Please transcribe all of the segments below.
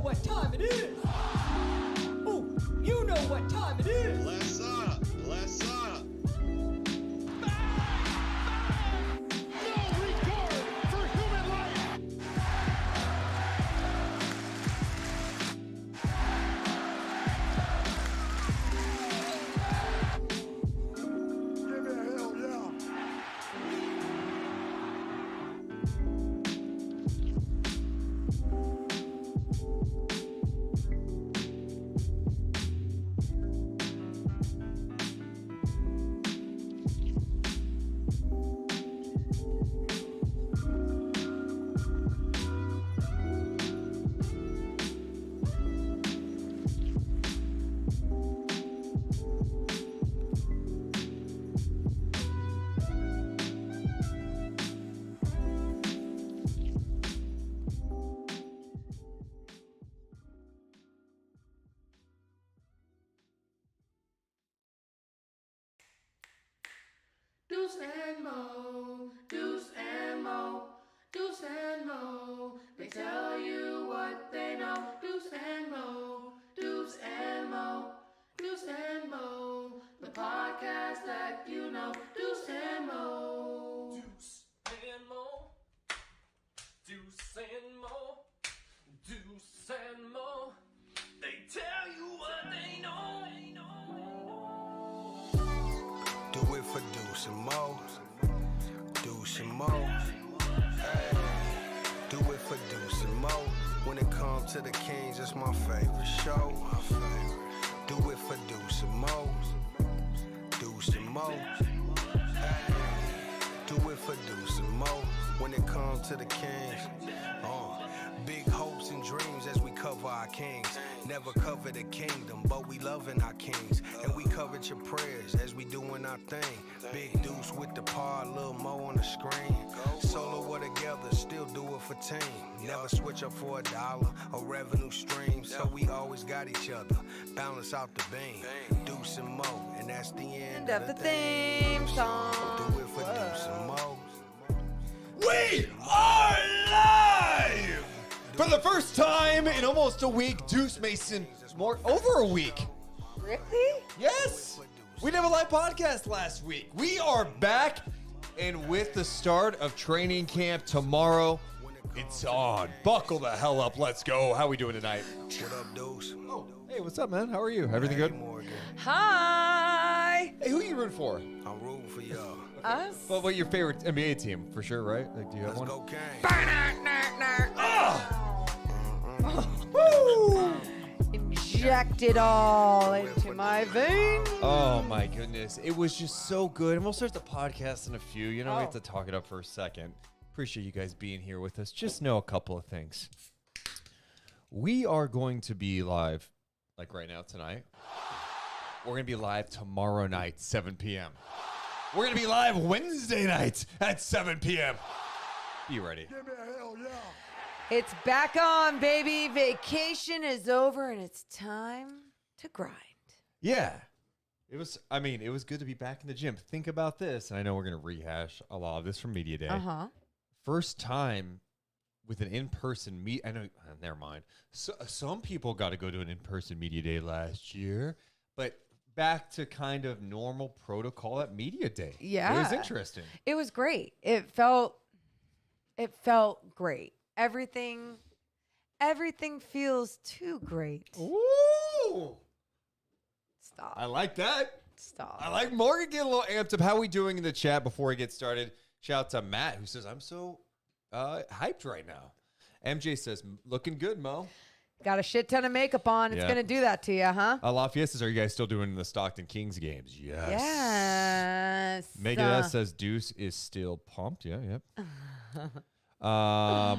What time it is? Ooh, you know what time it is. Bless up, bless up. No regard for human life. Give me a hell yeah. Deuce and Mo, Deuce and Mo, Deuce and Mo. They tell you what they know. Deuce and Mo, Deuce and Mo, Deuce and Mo. The podcast that you know. Deuce and Mo. Deuce and Mo, Deuce and Mo, Deuce and Mo. They tell you what they know. Do it for Deuce and Mo, Deuce and Mo. Hey. Do it for Deuce and Mo. When it comes to the Kings, it's my favorite show. Do it for Deuce and Mo, Deuce and Mo. Hey. Do it for Deuce and Mo. When it comes to the Kings, big hopes and dreams as we cover our kings. Never cover the kingdom, but we loving our kings. And we covered your prayers as we doing our thing. Big Deuce with the par, Lil Mo on the screen. Solo or together, still do it for team. Never switch up for $1 or revenue stream. So we always got each other, balance out the beam. Deuce and Mo, and that's the end of the theme song. Do it for Deuce and Mo. We are live! For the first time in almost a week, Deuce Mason, over a week. Really? Yes! We didn't have a live podcast last week. We are back, and with the start of training camp tomorrow, it's on. Buckle the hell up. Let's go. How we doing tonight? What up, Deuce? Oh, hey, what's up, man? How are you? Everything good? Hi. Hey, who are you rooting for? I'm rooting for y'all. Us? Well, what your favorite NBA team, for sure, right? Like, do you have Let's one? go, Kane. Woo! Inject it all into my veins. Oh my goodness. It was just so good. And we'll start the podcast in a few. You know, we have to talk it up for a second. Appreciate you guys being here with us. Just know a couple of things. We are going to be live, like right now tonight. We're going to be live tomorrow night, 7 p.m. We're going to be live Wednesday night at 7 p.m. Be ready. Give me a hell yeah. It's back on, baby. Vacation is over and it's time to grind. Yeah. It was good to be back in the gym. Think about this, and I know we're going to rehash a lot of this from Media Day. Uh-huh. First time with an in-person meet. I know, never mind. So, some people got to go to an in-person Media Day last year, but back to kind of normal protocol at Media Day. Yeah. It was interesting. It was great. It felt great. Everything feels too great. Ooh. Stop. I like that. Stop. I like Morgan getting a little amped up. How are we doing in the chat before we get started? Shout out to Matt, who says, I'm so hyped right now. MJ says, looking good, Mo. Got a shit ton of makeup on. It's going to do that to you, huh? Lafayette says, are you guys still doing the Stockton Kings games? Yes. Yes. Megadeth says, Deuce is still pumped. Yeah, yep.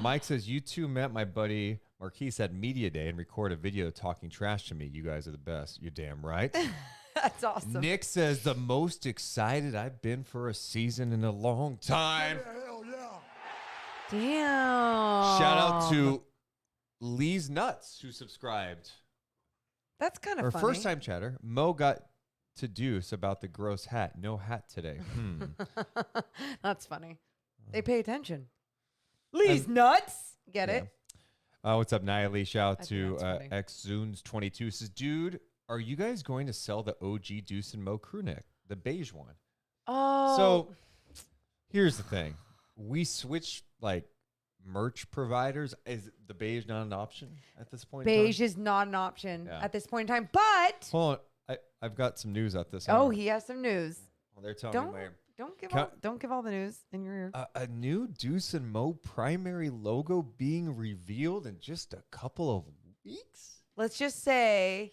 Mike says, you two met my buddy Marquise at Media Day and record a video talking trash to me. You guys are the best. You're damn right. That's awesome. Nick says, the most excited I've been for a season in a long time. Hell yeah. Damn. Shout out to Lee's Nuts, who subscribed. That's kind of Her funny. first time chatter. Mo got to Deuce about the gross hat. No hat today. That's funny. They pay attention. Lee's nuts. Get it? What's up, Niley? Shout out I to think that's funny. XZoons22. Says, dude, are you guys going to sell the OG Deuce and Mo crew neck, the beige one? Oh. So here's the thing. We switch like merch providers. Is the beige not an option at this point? Beige in time? is not an option Yeah. at this point in time. But Hold on. I've got some news at this. oh, he has some news. Well, they're telling me. Don't give all the news in your ear. A new Deuce and Mo primary logo being revealed in just a couple of weeks. Let's just say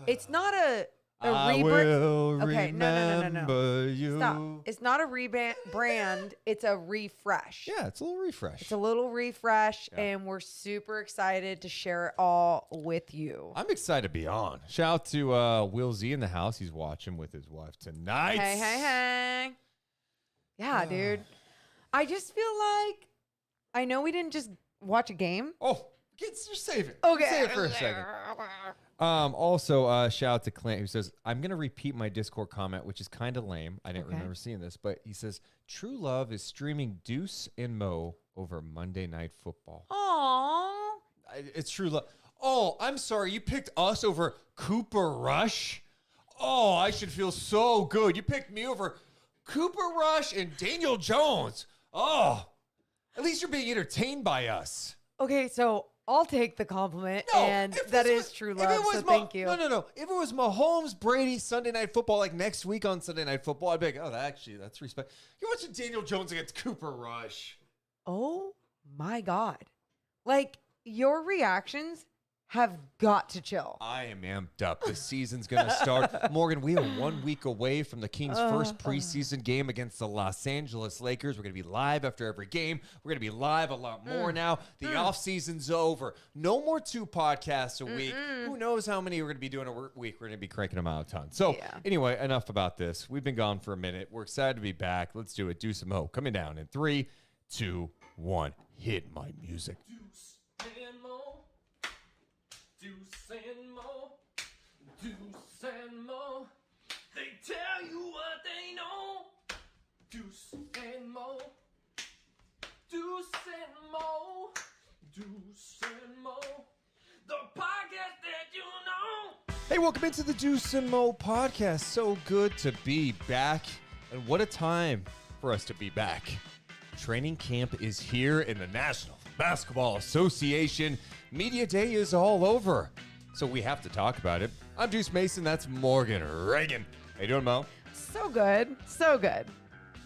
it's not a I rebrand. will Okay, no. remember you. Stop. It's not a rebrand. It's a refresh. Yeah, it's a little refresh. It's a little refresh, Yeah. and we're super excited to share it all with you. I'm excited to be on. Shout out to Will Z in the house. He's watching with his wife tonight. Hey. Yeah, dude. I just feel like I know we didn't just watch a game. Oh, just save it. Okay. Save it for a second. Also, shout out to Clint, who says, I'm going to repeat my Discord comment, which is kind of lame. I didn't remember seeing this, but he says, True Love is streaming Deuce and Mo over Monday Night Football. Aww. It's True Love. Oh, I'm sorry. You picked us over Cooper Rush? Oh, I should feel so good. You picked me over Cooper Rush and Daniel Jones. Oh, at least you're being entertained by us. Okay, so I'll take the compliment, and that is true love, so thank you. No. If it was Mahomes, Brady, Sunday Night Football, like next week on Sunday Night Football, I'd be like, oh, that's respect. You're watching Daniel Jones against Cooper Rush. Oh, my God. Like, your reactions have got to chill. I am amped up. The season's going to start. Morgan, we are 1 week away from the Kings' first preseason game against the Los Angeles Lakers. We're going to be live after every game. We're going to be live a lot more now. The offseason's over. No more 2 podcasts a week. Who knows how many we're going to be doing a week. We're going to be cranking them out a ton. So anyway, enough about this. We've been gone for a minute. We're excited to be back. Let's do it. Do some Mo. Coming down in 3, 2, 1. Hit my music. Deuce and Mo. Deuce and Mo. Deuce and Mo. They tell you what they know. Deuce and Mo. Deuce and Mo. Deuce and Mo. The podcast that you know. Hey, welcome into the Deuce and Mo podcast. So good to be back. And what a time for us to be back. Training camp is here in the National Basketball Association. Media Day is all over, so we have to talk about it. I'm Deuce Mason. That's Morgan Reagan. How you doing, Mo? So good. So good.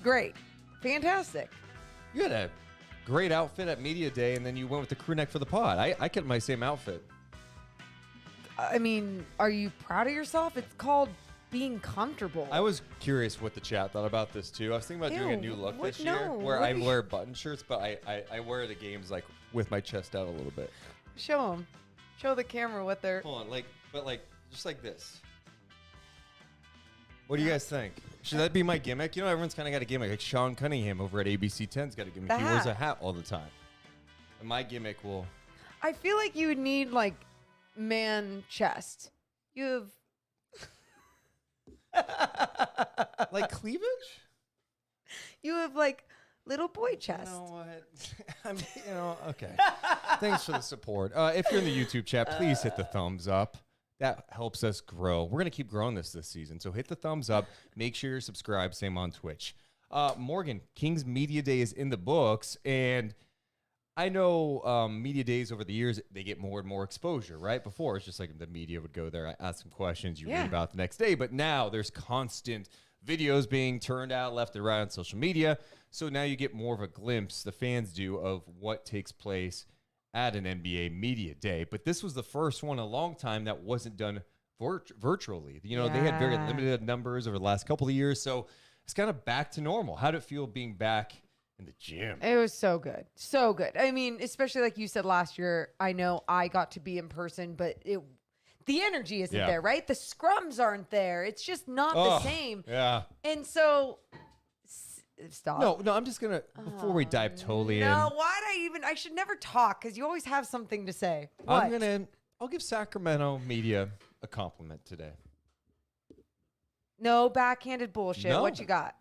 Great. Fantastic. You had a great outfit at Media Day, and then you went with the crew neck for the pod. I kept my same outfit. I mean, are you proud of yourself? It's called being comfortable. I was curious what the chat thought about this, too. I was thinking about doing a new look this year where I wear button shirts, but I wear the games, like, with my chest out a little bit. Show them. Show the camera what they're... Hold on, just like this. What do you guys think? Should that be my gimmick? You know, everyone's kind of got a gimmick. Like Sean Cunningham over at ABC 10's got a gimmick. He wears a hat all the time. And my gimmick will. I feel like you would need like man chest. You have Like cleavage? like little boy chest. You know what? Okay. Thanks for the support. If you're in the YouTube chat, please hit the thumbs up. That helps us grow. We're going to keep growing this season. So hit the thumbs up. Make sure you're subscribed. Same on Twitch. Morgan, King's Media Day is in the books. And I know media days over the years, they get more and more exposure, right? Before, it's just like the media would go there, ask some questions, you read about the next day. But now there's constant videos being turned out left and right on social media. So now you get more of a glimpse, the fans do, of what takes place at an NBA media day. But this was the first one in a long time that wasn't done virtually. You know, they had very limited numbers over the last couple of years. So it's kind of back to normal. How did it feel being back in the gym? It was so good. So good. I mean, especially like you said last year, I know I got to be in person, but the energy isn't there, right? The scrums aren't there. It's just not the same. Yeah. And so stop. No, I'm just going to, before we dive totally in. No, I should never talk because you always have something to say. What? I'll give Sacramento media a compliment today. No backhanded bullshit. No. What you got?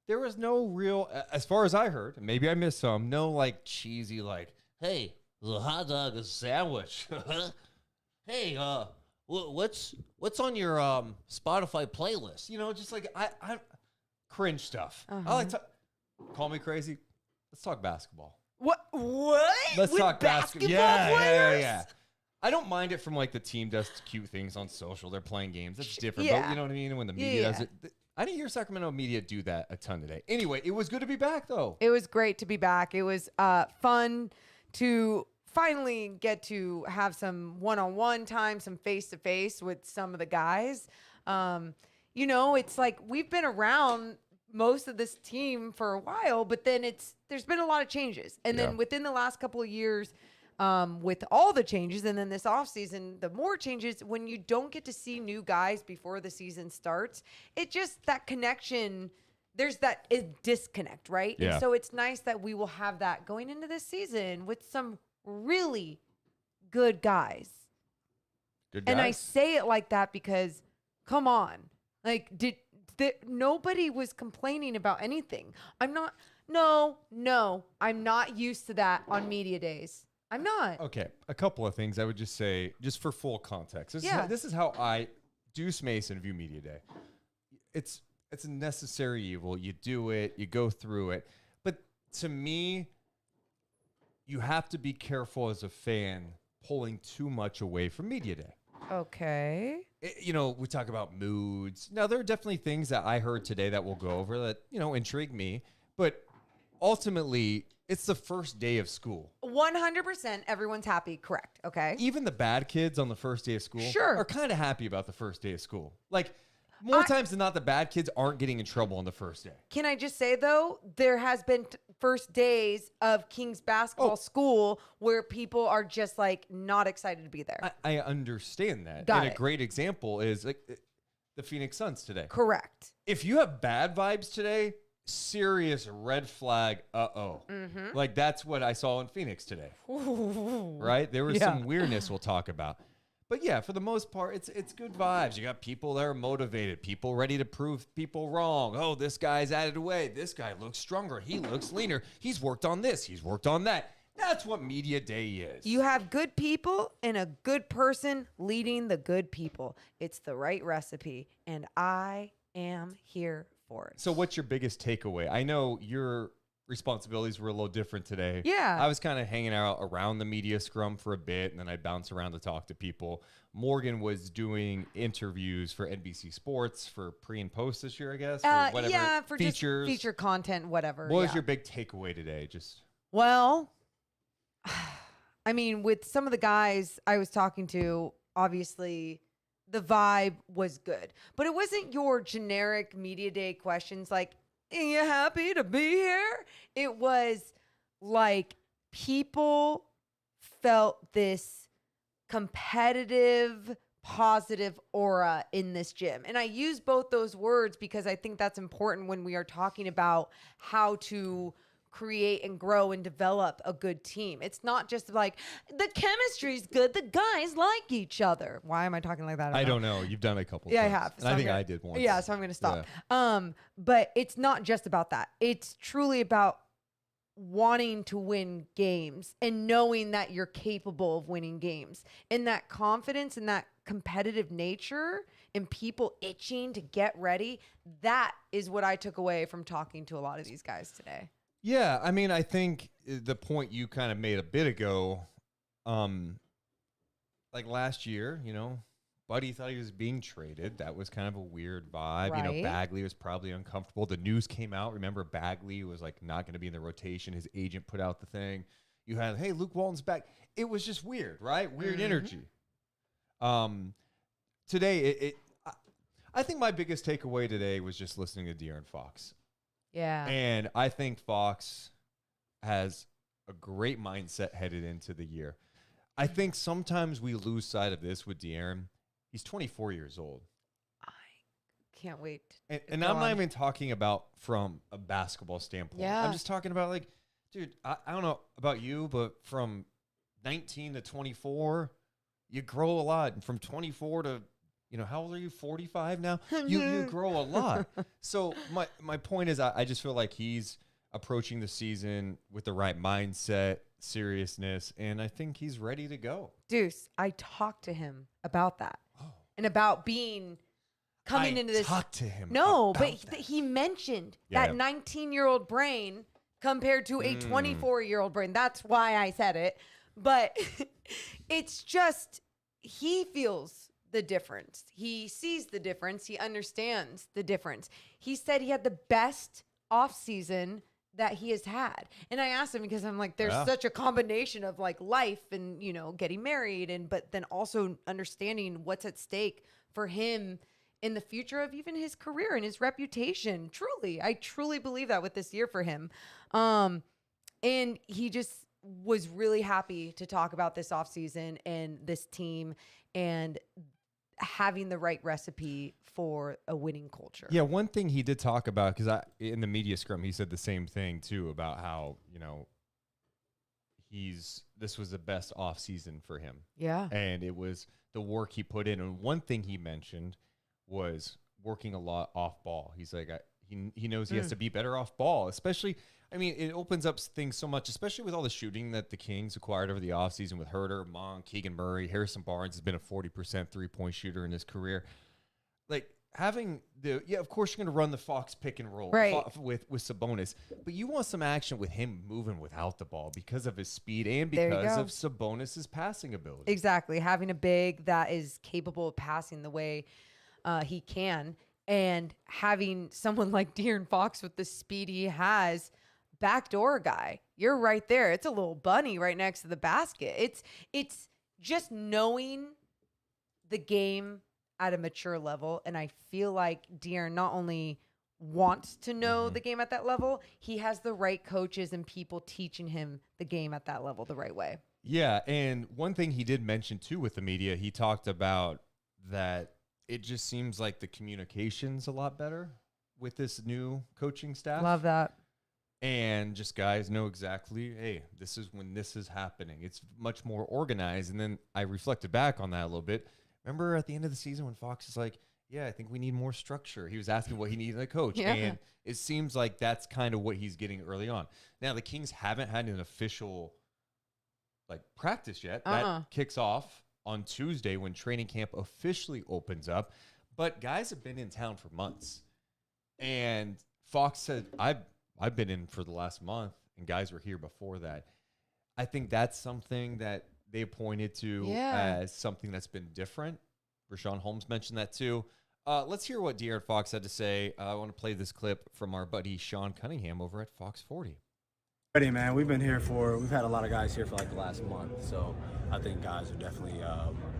There was no real, as far as I heard, maybe I missed some, no like cheesy like, hey, the hot dog is a sandwich. Hey, what's on your Spotify playlist? You know, just like I cringe stuff. I like to call me crazy. Let's talk basketball. What? Let's With talk basketball. players? Yeah. I don't mind it from like the team does cute things on social. They're playing games. That's different. Yeah. But you know what I mean? When the media does it. I didn't hear Sacramento media do that a ton today. Anyway, it was good to be back, though. It was great to be back. It was fun to finally get to have some one-on-one time, some face-to-face with some of the guys. You know, it's like we've been around most of this team for a while, but then there's been a lot of changes. And then within the last couple of years, with all the changes, and then this offseason, the more changes, when you don't get to see new guys before the season starts, it just, that connection, there's that disconnect, right? Yeah. And so it's nice that we will have that going into this season with some really good guys. Good guys. And I say it like that because, come on, like, nobody was complaining about anything. I'm not used to that on media days. I'm not. Okay, a couple of things I would just say, just for full context. This is how Deuce Mason, view media day. It's a necessary evil. You do it, you go through it. But to me, you have to be careful as a fan pulling too much away from media day. Okay. You know, we talk about moods. Now, there are definitely things that I heard today that we'll go over that, you know, intrigue me. But ultimately, it's the first day of school. 100% everyone's happy, correct, okay? Even the bad kids on the first day of school Sure. are kind of happy about the first day of school. Like, more times than not, the bad kids aren't getting in trouble on the first day. Can I just say, though, there has been first days of Kings basketball school where people are just, like, not excited to be there. I understand that. Got and it. a great example is like the Phoenix Suns today. Correct. If you have bad vibes today, serious red flag, Like, that's what I saw in Phoenix today. Right? There was some weirdness we'll talk about. But yeah, for the most part, it's good vibes. You got people that are motivated, people ready to prove people wrong. Oh, this guy's added away. This guy looks stronger. He looks leaner. He's worked on this. He's worked on that. That's what media day is. You have good people and a good person leading the good people. It's the right recipe, and I am here for it. So what's your biggest takeaway? I know your responsibilities were a little different today. Yeah. I was kind of hanging out around the media scrum for a bit, and then I'd bounce around to talk to people. Morgan was doing interviews for NBC Sports for pre and post this year, I guess. Or whatever. Yeah, for features. just feature content, whatever. What was your big takeaway today? Well, I mean, with some of the guys I was talking to, obviously the vibe was good. But it wasn't your generic media day questions like, are you happy to be here? It was like people felt this competitive, positive aura in this gym. And I use both those words because I think that's important when we are talking about how to create and grow and develop a good team. It's not just like the chemistry's good, the guys like each other. Why am I talking like that? I don't know. You've done it a couple Yeah, times. I have. And I think I did once. Yeah, so I'm going to stop. But it's not just about that. It's truly about wanting to win games and knowing that you're capable of winning games. And that confidence and that competitive nature and people itching to get ready, that is what I took away from talking to a lot of these guys today. Yeah, I mean, I think the point you kind of made a bit ago, like last year, you know, Buddy thought he was being traded. That was kind of a weird vibe. You know, Right. Bagley was probably uncomfortable. The news came out. Remember, Bagley was like not going to be in the rotation. His agent put out the thing. You had, hey, Luke Walton's back. It was just weird, right? Weird energy. Today, I think my biggest takeaway today was just listening to De'Aaron Fox. Yeah. And I think Fox has a great mindset headed into the year. I think sometimes we lose sight of this with De'Aaron. He's 24 years old. I can't wait. And I'm not even talking about from a basketball standpoint. Yeah. I'm just talking about like, dude, I don't know about you, but from 19 to 24, you grow a lot. And from 24 to, you know, how old are you? 45 now? You grow a lot. So my point is I just feel like he's approaching the season with the right mindset, seriousness, and I think he's ready to go. Deuce, I talked to him about that and about coming into this. Talk to him. No, about but that. he mentioned Yeah. that 19-year-old brain compared to a 24-year-old brain. That's why I said it. But it's just, he feels the difference. He sees the difference. He understands the difference. He said he had the best off season that he has had. And I asked him because I'm like, there's such a combination of like life and, you know, getting married but then also understanding what's at stake for him in the future of even his career and his reputation. Truly, I truly believe that with this year for him. And he just was really happy to talk about this offseason and this team and having the right recipe for a winning culture. Yeah, one thing he did talk about, because in the media scrum, he said the same thing too about how, you know, this was the best off season for him. Yeah. And it was the work he put in. And one thing he mentioned was working a lot off ball. He's like, he knows he has to be better off ball, especially, I mean, it opens up things so much, especially with all the shooting that the Kings acquired over the offseason with Herter, Monk, Keegan Murray. Harrison Barnes has been a 40% three-point shooter in his career. Like, having of course you're going to run the Fox pick and roll with Sabonis, but you want some action with him moving without the ball because of his speed and because of Sabonis's passing ability. Exactly. Having a big that is capable of passing the way he can, and having someone like De'Aaron Fox with the speed he has, backdoor guy. You're right there. It's a little bunny right next to the basket. It's just knowing the game at a mature level, and I feel like De'Aaron not only wants to know the game at that level, he has the right coaches and people teaching him the game at that level the right way. Yeah, and one thing he did mention too with the media, he talked about that it just seems like the communication's a lot better with this new coaching staff. Love that. And just guys know exactly, hey, this is when this is happening. It's much more organized. And then I reflected back on that a little bit. Remember at the end of the season when Fox is like, yeah, I think we need more structure. He was asking what he needed in a coach. Yeah. And it seems like that's kind of what he's getting early on. Now, the Kings haven't had an official like practice yet. That kicks off on Tuesday when training camp officially opens up. But guys have been in town for months. And Fox said, I've been in for the last month, and guys were here before that. I think that's something that they pointed to as something that's been different. Richaun Holmes mentioned that too. Let's hear what De'Aaron Fox had to say. I want to play this clip from our buddy Sean Cunningham over at Fox 40. Ready, man. We've had a lot of guys here for like the last month, so I think guys are definitely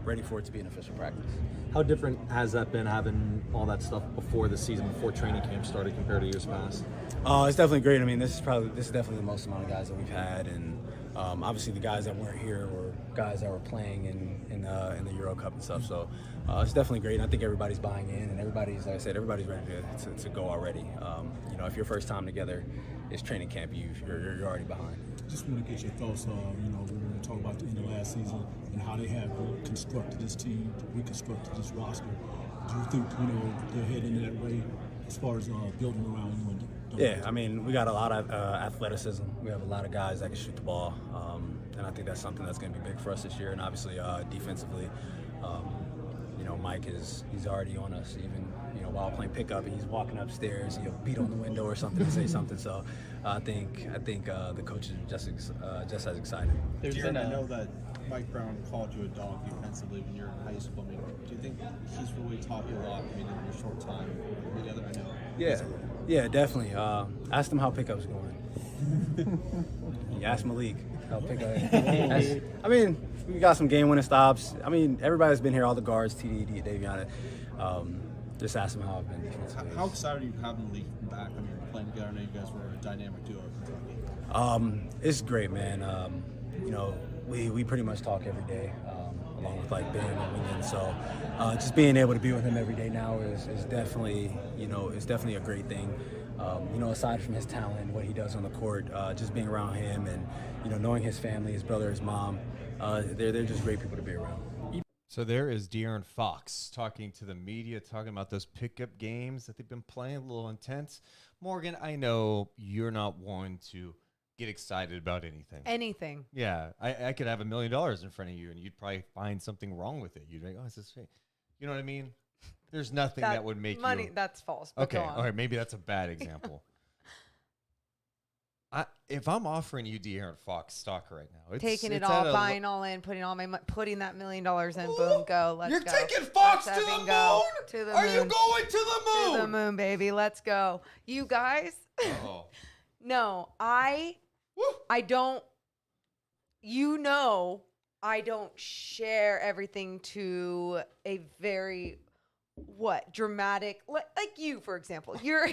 ready for it to be an official practice. How different has that been, having all that stuff before the season, before training camp started, compared to years past? It's definitely great. I mean, this is definitely the most amount of guys that we've had, and obviously the guys that weren't here were guys that were playing in the Euro Cup and stuff. So it's definitely great. And I think everybody's buying in, and everybody's, like I said, everybody's ready to go already. You know, if your first time together is training camp, you're already behind. Just want to get your thoughts. You know, we were talking about the end of last season and how they have constructed this team, reconstructed this roster. Do you think, you know, they're heading in that way as far as building around you? Yeah, I mean, we got a lot of athleticism. We have a lot of guys that can shoot the ball, and I think that's something that's going to be big for us this year. And obviously, defensively, you know, Mike he's already on us. Even, you know, while playing pickup, and he's walking upstairs, he'll beat on the window or something to say something. So I think the coaches are just as excited. I know that Mike Brown called you a dog defensively when you were in high school. I mean, do you think he's really taught you a lot, I mean, in your short time together? I know. Yeah, definitely. Asked him how pickup's going. You asked Malik how pickup. I mean, we got some game-winning stops. I mean, everybody's been here, all the guards, TD, Davion. Just ask him how I've been defensively. How excited are you having Malik back? I mean, playing together. I know you guys were a dynamic duo in Kentucky. It's great, man. You know, we pretty much talk every day, along with like Ben and Wingen. So just being able to be with him every day now is definitely, you know, it's definitely a great thing. You know, aside from his talent, what he does on the court, just being around him and, you know, knowing his family, his brother, his mom, they're just great people to be around. So there is De'Aaron Fox talking to the media, talking about those pickup games that they've been playing, a little intense. Morgan, I know you're not one to get excited about anything. Anything. Yeah, I could have $1 million in front of you, and you'd probably find something wrong with it. You'd be like, oh, is this fake? You know what I mean? There's nothing that would make money. you... That's false. But okay, all right, maybe that's a bad example. If I'm offering you De'Aaron Fox stock right now, taking it all, buying all in, putting that $1 million in, boom, go. Let's You're go. taking Fox to the moon? To the Are moon. you going to the moon? To the moon, baby. Let's go. You guys. Oh. No, I don't. You know, I don't share everything to a very dramatic, like you, for example. You're.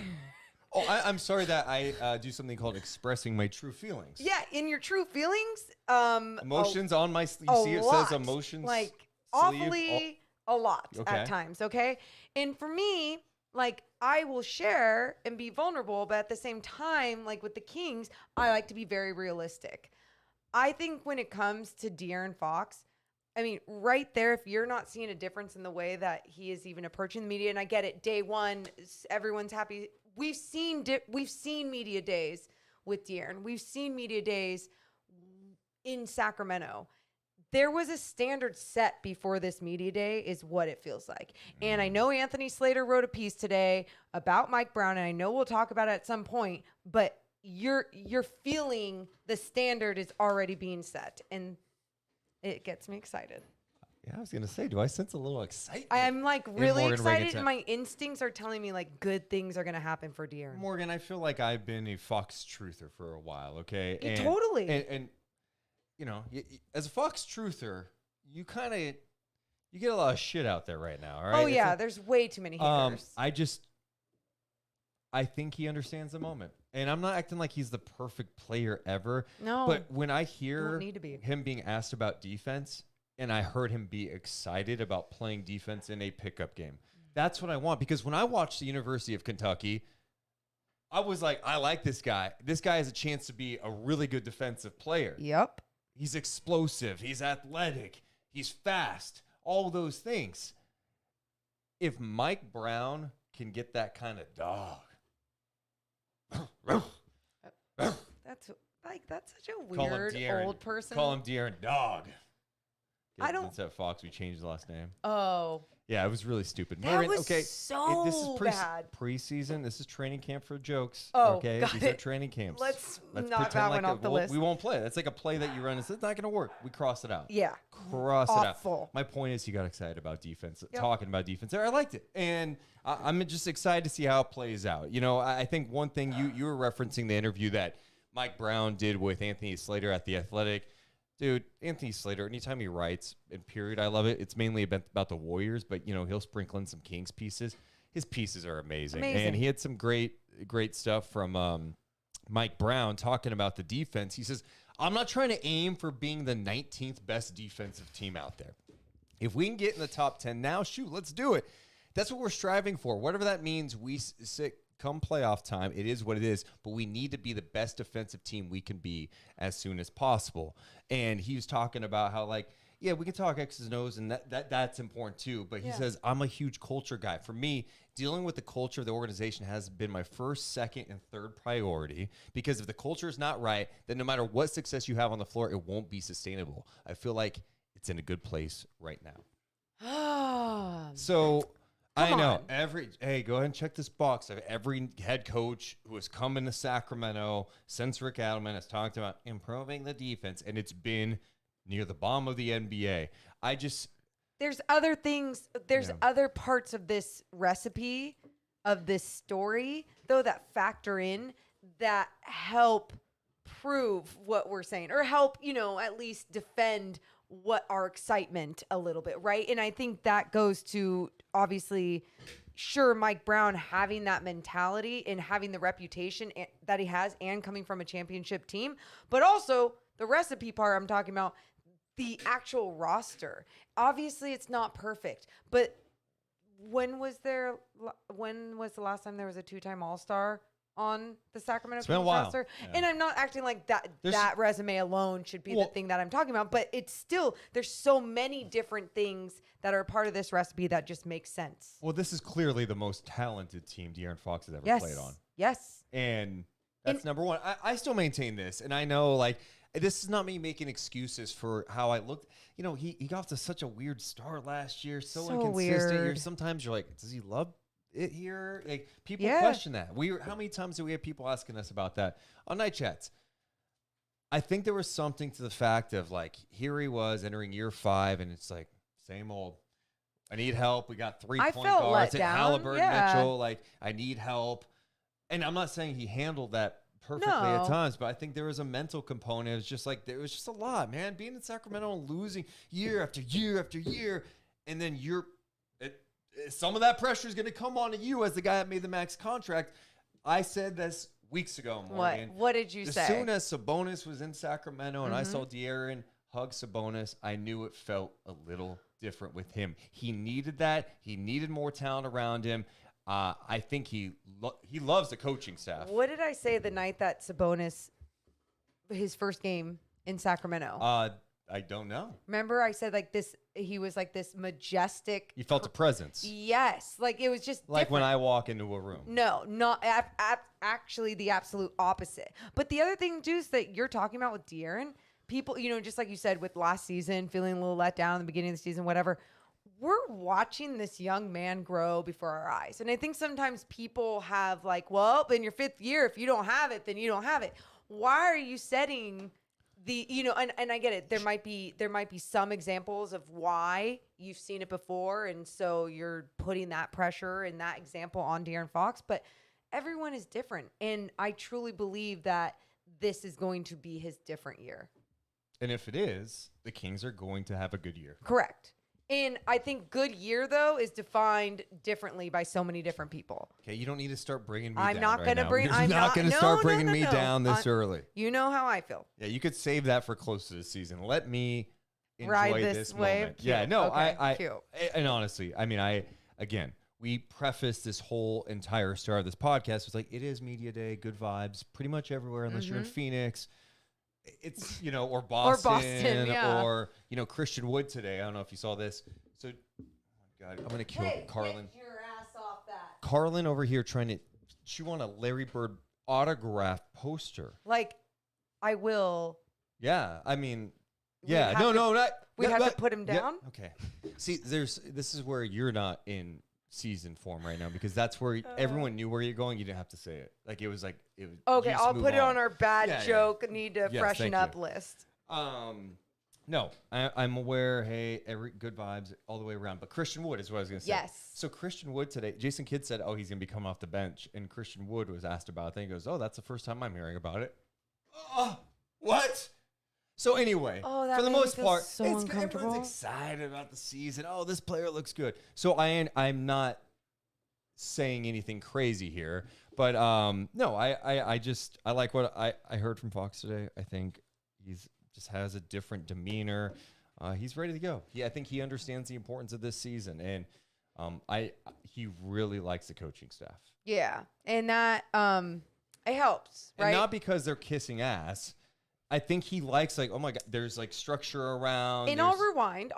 Oh, I'm sorry that I do something called expressing my true feelings. Yeah, in your true feelings. Emotions on my sleeve. You see it says emotions. Like, sleeve. awfully a lot at times, okay? And for me, like, I will share and be vulnerable, but at the same time, like with the Kings, I like to be very realistic. I think when it comes to De'Aaron Fox, I mean, right there, if you're not seeing a difference in the way that he is even approaching the media, and I get it, day one, everyone's happy. We've seen media days with De'Aaron. We've seen media days in Sacramento. There was a standard set before this media day is what it feels like. And I know Anthony Slater wrote a piece today about Mike Brown, and I know we'll talk about it at some point, but you're feeling the standard is already being set, and it gets me excited. Yeah, I was going to say, do I sense a little excitement? I'm like really excited, and my instincts are telling me like good things are going to happen for De'Aaron. Morgan, I feel like I've been a Fox truther for a while, okay? And, totally. And you know, as a Fox truther, you get a lot of shit out there right now, all right? Oh, yeah, there's way too many haters. I think he understands the moment. And I'm not acting like he's the perfect player ever. No. But when I hear need to be. him being asked about defense, and I heard him be excited about playing defense in a pickup game, that's what I want. Because when I watched the University of Kentucky, I was like, I like this guy. This guy has a chance to be a really good defensive player. Yep. He's explosive. He's athletic. He's fast. All those things. If Mike Brown can get that kind of dog. That's such a weird old person. Call him De'Aaron Dog. I don't. That's at Fox. We changed the last name. Oh. Yeah, it was really stupid. That was so this is bad. Preseason. This is training camp for jokes. Oh, okay? got These it. are training camps. Let's knock pretend that like one off the list. We won't play it. It's like a play that you run. It's not going to work. We cross it out. Yeah. Cross Awful. it out. My point is, you got excited about defense, talking about defense. I liked it, and I'm just excited to see how it plays out. You know, I think one thing you were referencing the interview that Mike Brown did with Anthony Slater at The Athletic. Dude, Anthony Slater, anytime he writes, in period, I love it. It's mainly about the Warriors, but, you know, he'll sprinkle in some Kings pieces. His pieces are amazing. And he had some great stuff from Mike Brown talking about the defense. He says, I'm not trying to aim for being the 19th best defensive team out there. If we can get in the top 10 now, shoot, let's do it. That's what we're striving for. Whatever that means, we sit come playoff time, it is what it is, but we need to be the best defensive team we can be as soon as possible. And he was talking about how, like, yeah, we can talk X's and O's, and that's important too. But he says, I'm a huge culture guy. For me, dealing with the culture of the organization has been my first, second, and third priority, because if the culture is not right, then no matter what success you have on the floor, it won't be sustainable. I feel like it's in a good place right now. So I know hey, go ahead and check this box of every head coach who has come into Sacramento since Rick Adelman has talked about improving the defense, and it's been near the bottom of the NBA. There's other things. There's other parts of this recipe, of this story, though, that factor in, that help prove what we're saying, or help, at least defend what our excitement a little bit, right? And I think that goes to, obviously, sure, Mike Brown having that mentality and having the reputation that he has, and coming from a championship team, but also the recipe part I'm talking about, the actual roster. Obviously, it's not perfect, but when was the last time there was a 2-time All-Star on the Sacramento Kings roster? Yeah. And I'm not acting like that resume alone should be the thing that I'm talking about, but it's still, there's so many different things that are part of this recipe that just makes sense. Well, this is clearly the most talented team De'Aaron Fox has ever played on. Yes. And that's number one. I still maintain this, and I know, like, this is not me making excuses for how I looked. He got off to such a weird start last year, so inconsistent. Sometimes you're like, does he love it here? Like, people question that. How many times do we have people asking us about that on night chats? I think there was something to the fact of, like, here he was entering year 5, and it's like, same old. I need help. We got 3-point guards at Halliburton, Mitchell. Like, I need help. And I'm not saying he handled that perfectly at times, but I think there was a mental component. It was just like, there was just a lot, man. Being in Sacramento and losing year after year after year, and then some of that pressure is going to come on to you as the guy that made the max contract. I said this weeks ago, Morgan. What did you say? As soon as Sabonis was in Sacramento and I saw De'Aaron hug Sabonis, I knew it felt a little different with him. He needed that. He needed more talent around him. I think he loves the coaching staff. What did I say the night that Sabonis, his first game in Sacramento? I don't know. Remember, I said, like, this. He was like this majestic. You felt a presence. Yes, like it was just like different. when I walk into a room. No, not actually the absolute opposite. But the other thing, Deuce, that you're talking about with De'Aaron, people, just like you said with last season, feeling a little let down in the beginning of the season, whatever. We're watching this young man grow before our eyes. And I think sometimes people have, like, well, in your 5th year, if you don't have it, then you don't have it. Why are you setting the, and I get it. There might be some examples of why you've seen it before. And so you're putting that pressure and that example on De'Aaron Fox, but everyone is different. And I truly believe that this is going to be his different year. And if it is, the Kings are going to have a good year. Correct. And I think good year, though, is defined differently by so many different people. Okay, you don't need to start bringing me down. I'm not going to bring. I'm not going to start bringing me down this early. You know how I feel. Yeah, you could save that for close to the season. Let me enjoy ride this wave. moment. Yeah, no, okay, cute. And honestly, I mean, we prefaced this whole entire start of this podcast with, like, it is media day, good vibes, pretty much everywhere unless you're in Phoenix. It's, or Boston, or Christian Wood today. I don't know if you saw this. So, oh my God, I'm going to kill Carlin. Get your ass off that. Carlin over here trying to chew on a Larry Bird autograph poster. Like, I will. Yeah, I mean, We have to put him down? Yeah, okay. See, this is where you're not in season form right now, because that's where everyone knew where you're going. You didn't have to say it. Like, it was like, okay, I'll put it on our bad joke, need to freshen up list. No, I'm aware, hey, every good vibes all the way around. But Christian Wood is what I was going to say. Yes. So Christian Wood today, Jason Kidd said, oh, he's going to be coming off the bench. And Christian Wood was asked about it. And he goes, oh, that's the first time I'm hearing about it. Oh, what? So anyway, for the most part, everyone's excited about the season. Oh, this player looks good. So I'm not saying anything crazy here. But no, I like what I heard from Fox today. I think He's just has a different demeanor. He's ready to go. I think he understands the importance of this season, and he really likes the coaching staff. Yeah, and that it helps, right? And not because they're kissing ass. I think he likes, like, oh my God, there's like structure around. And I'll rewind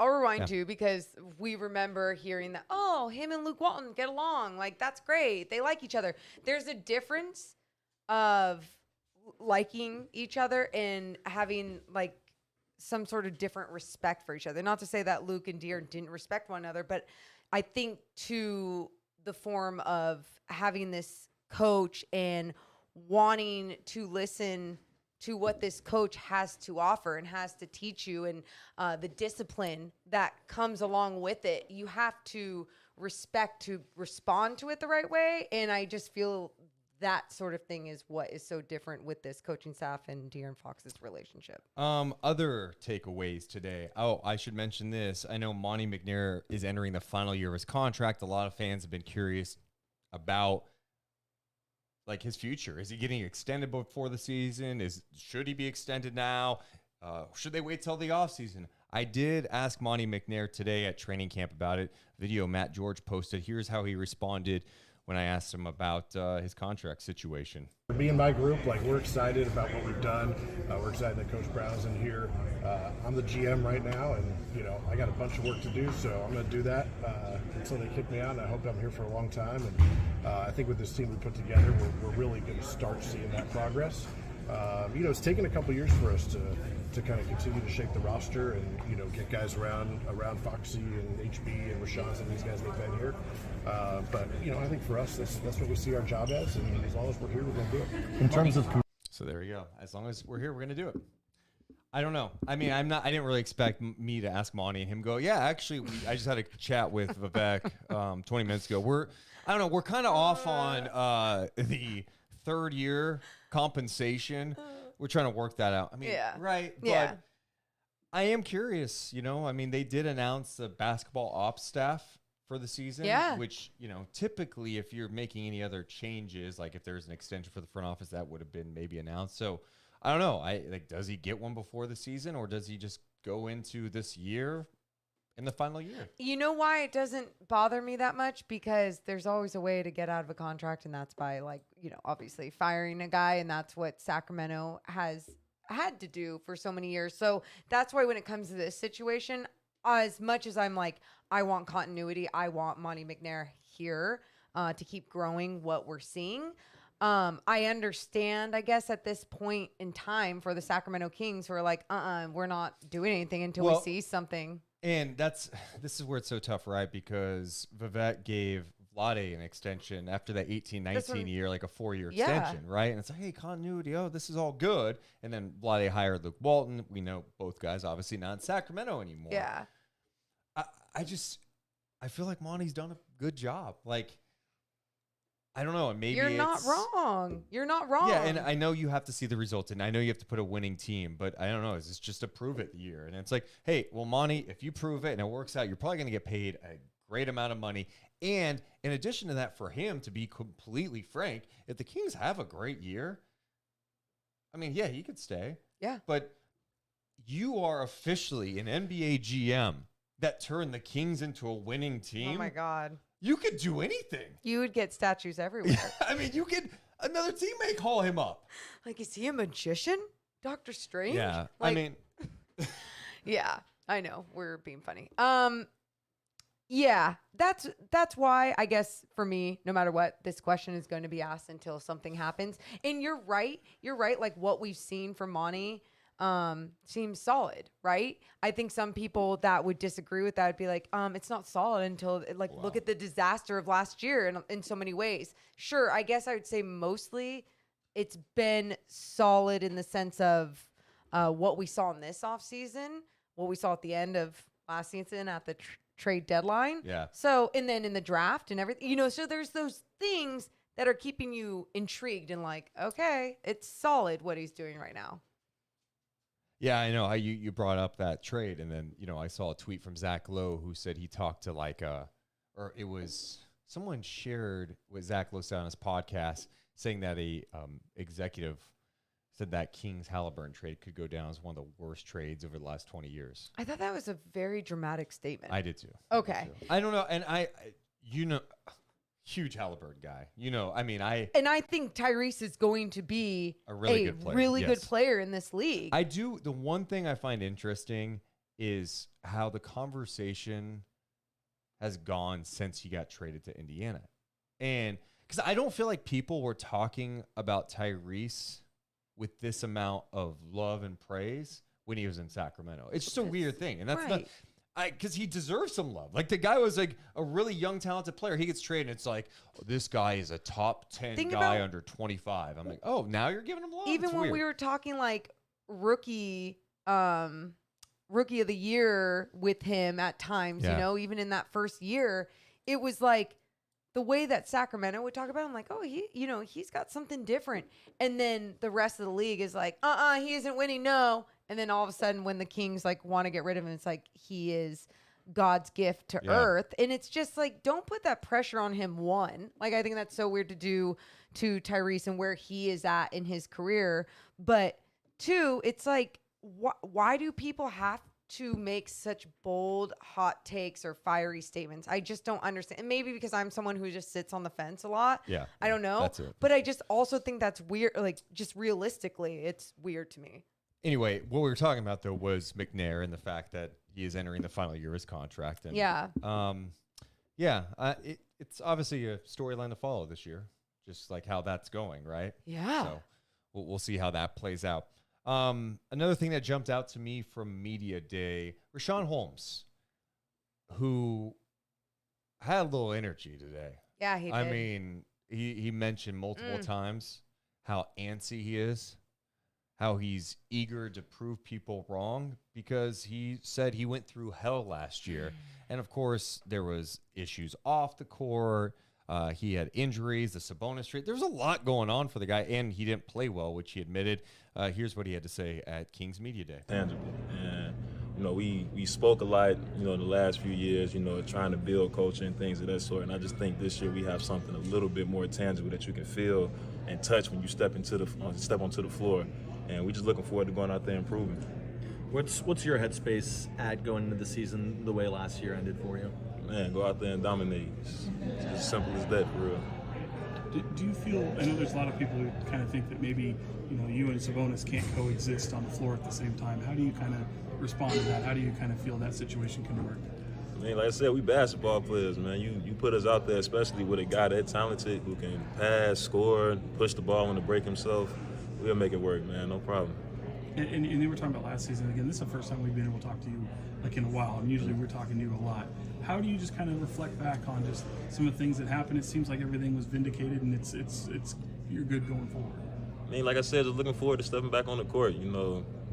too, because we remember hearing that, oh, him and Luke Walton get along. Like, that's great. They like each other. There's a difference of liking each other and having like some sort of different respect for each other. Not to say that Luke and Deer didn't respect one another, but I think to the form of having this coach and wanting to listen to what this coach has to offer and has to teach you, and the discipline that comes along with it, you have to respect to respond to it the right way. And I just feel that sort of thing is what is so different with this coaching staff and De'Aaron Fox's relationship. Other takeaways today. Oh, I should mention this. I know Monte McNair is entering the final year of his contract. A lot of fans have been curious about like his future. Is he getting extended before the season? Should he be extended now? Should they wait till the offseason? I did ask Monte McNair today at training camp about it. Video Matt George posted. Here's how he responded when I asked him about his contract situation. Me and my group, like, we're excited about what we've done. We're excited that Coach Brown's in here. I'm the GM right now, and I got a bunch of work to do, so I'm going to do that until they kick me out. And I hope I'm here for a long time. And I think with this team we put together, we're really going to start seeing that progress. It's taken a couple years for us to kind of continue to shape the roster and get guys around Foxy and HB and Richaun and these guys that have been here. But I think for us that's what we see our job as, and as long as we're here, we're going to do it. In terms of so there you go. As long as we're here, we're going to do it. I don't know. I mean, I didn't really expect me to ask Monty and him go, yeah, actually, I just had a chat with Vivek 20 minutes ago. We're kind of off on the third year compensation. We're trying to work that out. I mean, right. Yeah. But I am curious, I mean, they did announce the basketball ops staff for the season, which, typically if you're making any other changes, like if there's an extension for the front office, that would have been maybe announced. So I don't know. Does he get one before the season, or does he just go into this year in the final year? You know why it doesn't bother me that much? Because there's always a way to get out of a contract, and that's by obviously firing a guy, and that's what Sacramento has had to do for so many years. So that's why when it comes to this situation, as much as I'm like, I want continuity, I want Monte McNair here to keep growing what we're seeing. I understand, I guess, at this point in time for the Sacramento Kings who are like, we're not doing anything until we see something. And this is where it's so tough, right? Because Vivek gave Vlade an extension after that 18-19 year, like a 4-year extension, right? And it's like, hey, continuity, this is all good. And then Vlade hired Luke Walton. We know both guys obviously not in Sacramento anymore. Yeah. I feel like Monty's done a good job. Like, I don't know. Maybe you're not wrong. You're not wrong. Yeah, and I know you have to see the result, and I know you have to put a winning team, but I don't know. Is this just a prove it year? And it's like, hey, well, Monty, if you prove it and it works out, you're probably going to get paid a great amount of money. And in addition to that, for him, to be completely frank, if the Kings have a great year, I mean, yeah, he could stay. Yeah. But you are officially an NBA GM that turned the Kings into a winning team. Oh, my God. You could do anything. You would get statues everywhere. I mean, you could, another teammate call him up. Like, is he a magician? Dr. Strange? Yeah. Like, I mean. Yeah, I know. We're being funny. Yeah, that's why, I guess, for me, no matter what, this question is going to be asked until something happens. And you're right. Like, what we've seen from Monty seems solid, right? I think some people that would disagree with that would be like, it's not solid until look at the disaster of last year in so many ways. Sure, I guess I would say mostly it's been solid in the sense of what we saw in this offseason, what we saw at the end of last season at the trade deadline. Yeah. So, and then in the draft and everything, so there's those things that are keeping you intrigued and like, okay, it's solid what he's doing right now. Yeah, I know. You brought up that trade, and then, I saw a tweet from Zach Lowe who said he talked to or it was someone shared what Zach Lowe said on his podcast, saying that a executive said that Kings Halliburton trade could go down as one of the worst trades over the last 20 years. I thought that was a very dramatic statement. I did too. Okay. I don't know. And huge Halliburton guy. And I think Tyrese is going to be a really good player. Good player in this league. I do. The one thing I find interesting is how the conversation has gone since he got traded to Indiana. And because I don't feel like people were talking about Tyrese with this amount of love and praise when he was in Sacramento. It's just a weird thing. And that's not because he deserves some love. Like, the guy was like a really young, talented player. He gets traded, and it's like, oh, this guy is a top 10 guy under 25. I'm like, oh, now you're giving him love. Even when we were talking like rookie of the year with him at times, even in that first year, it was like the way that Sacramento would talk about him, like, oh, he's got something different. And then the rest of the league is like, he isn't winning, no. And then all of a sudden when the Kings like want to get rid of him, it's like he is God's gift to earth. And it's just like, don't put that pressure on him, one. Like, I think that's so weird to do to Tyrese and where he is at in his career. But two, it's like, why do people have to make such bold, hot takes or fiery statements? I just don't understand. And maybe because I'm someone who just sits on the fence a lot. Yeah. I don't know. That's it. But I just also think that's weird. Like, just realistically, it's weird to me. Anyway, what we were talking about, though, was McNair and the fact that he is entering the final year of his contract. And, it's obviously a storyline to follow this year, just like how that's going, right? Yeah. So we'll see how that plays out. Another thing that jumped out to me from Media Day, Richaun Holmes, who had a little energy today. Yeah, he did. I mean, he mentioned multiple times how antsy he is, how he's eager to prove people wrong, because he said he went through hell last year. And, of course, there was issues off the court. He had injuries, the Sabonis trade. There's a lot going on for the guy, and he didn't play well, which he admitted. Here's what he had to say at Kings Media Day. Tangible. And, we spoke a lot, in the last few years, trying to build culture and things of that sort. And I just think this year we have something a little bit more tangible that you can feel and touch when you step onto the floor. And we're just looking forward to going out there and improving. What's your headspace at going into the season the way last year ended for you? Man, go out there and dominate. It's as simple as that, for real. Do you feel, I know there's a lot of people who kind of think that maybe, you and Sabonis can't coexist on the floor at the same time. How do you kind of respond to that? How do you kind of feel that situation can work? I mean, like I said, we basketball players, man. You put us out there, especially with a guy that talented who can pass, score, push the ball on the break himself. We'll make it work, man. No problem. And you were talking about last season. Again, this is the first time we've been able to talk to you like in a while. And usually we're talking to you a lot. How do you just kind of reflect back on just some of the things that happened? It seems like everything was vindicated, and it's you're good going forward. I mean, like I said, just looking forward to stepping back on the court.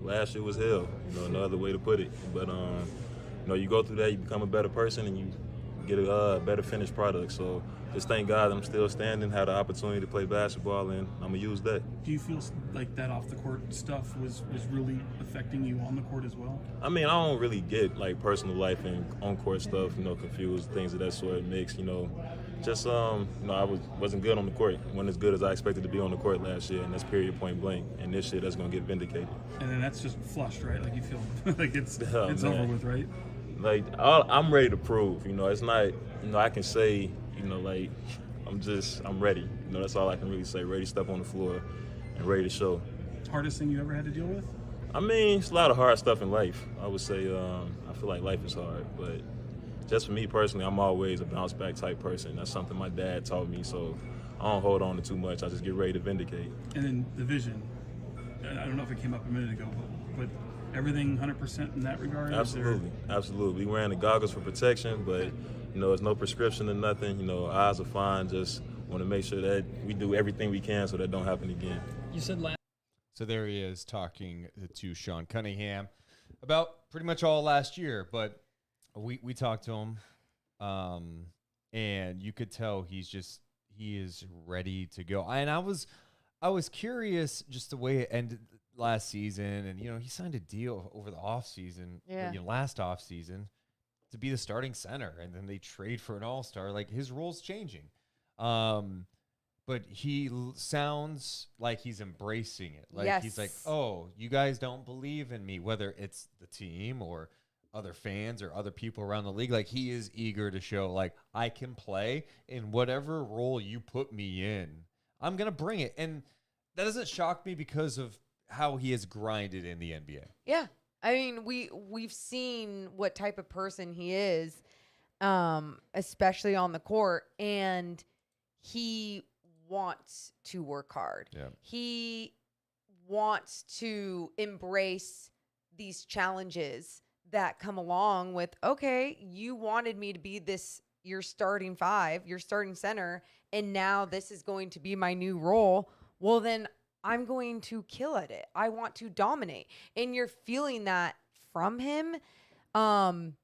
Last year was hell. No other way to put it. But you go through that, you become a better person, and you get a better finished product. So just thank God I'm still standing, had the opportunity to play basketball, and I'm going to use that. Do you feel like that off-the-court stuff was really affecting you on the court as well? I mean, I don't really get, personal life and on-court stuff, confused, things of that sort mixed, Just, I wasn't good on the court. Wasn't as good as I expected to be on the court last year, and that's period, point blank. And this year, that's going to get vindicated. And then that's just flushed, right? Like you feel like it's over with, right? I'm ready to prove, it's not, I can say, I'm ready. That's all I can really say. Ready to step on the floor and ready to show. Hardest thing you ever had to deal with? I mean, it's a lot of hard stuff in life. I would say I feel like life is hard, but just for me personally, I'm always a bounce back type person. That's something my dad taught me, so I don't hold on to too much. I just get ready to vindicate. And then the vision. I don't know if it came up a minute ago, but everything 100% in that regard? Absolutely. We wearing the goggles for protection, but there's no prescription or nothing. Eyes are fine. Just want to make sure that we do everything we can so that don't happen again. You said last. So there he is talking to Sean Cunningham about pretty much all last year, but we talked to him, and you could tell he is ready to go. And I was curious just the way it ended last season, and he signed a deal over the offseason, last offseason, to be the starting center, and then they trade for an all-star. Like, his role's changing. but he sounds like he's embracing it. Like he's like, oh, you guys don't believe in me, whether it's the team or other fans or other people around the league. Like, he is eager to show, like, I can play in whatever role you put me in. I'm going to bring it. And that doesn't shock me because of how he has grinded in the NBA. Yeah. I mean, we've seen what type of person he is, especially on the court, and he wants to work hard. Yeah. He wants to embrace these challenges that come along with, okay, you wanted me to be this, your starting five, your starting center, and now this is going to be my new role. Well, then I'm going to kill at it. I want to dominate. And you're feeling that from him. And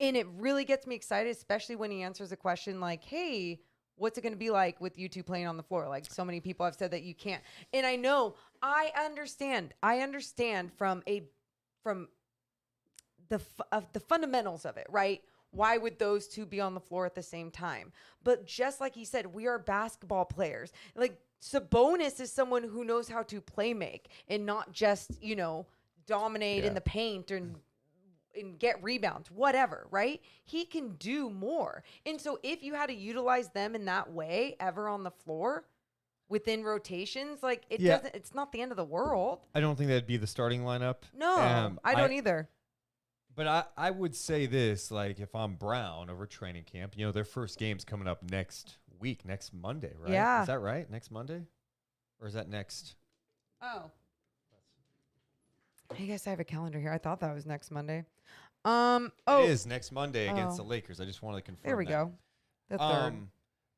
it really gets me excited, especially when he answers a question like, hey, what's it going to be like with you two playing on the floor? Like, so many people have said that you can't. And I know, I understand from the fundamentals of it, right? Why would those two be on the floor at the same time? But just like he said, we are basketball players. Like, Sabonis is someone who knows how to play make and not just, dominate in the paint and get rebounds, whatever, right? He can do more. And so if you had to utilize them in that way ever on the floor within rotations, like, it's not the end of the world. I don't think that'd be the starting lineup. No, I don't either. But I would say this, like, if I'm Brown over training camp, their first game's coming up next week, next Monday, right? Yeah. Is that right? Next Monday? Or is that next? Oh. I guess I have a calendar here. I thought that was next Monday. It is next Monday against the Lakers. I just wanted to confirm There we go. The third.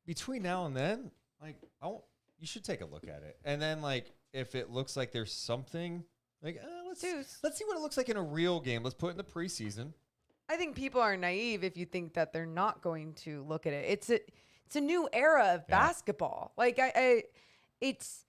Between now and then, like, you should take a look at it. And then, like, if it looks like there's something, like, let's see what it looks like in a real game. Let's put it in the preseason. I think people are naive if you think that they're not going to look at it. It's a new era of basketball. Like, it's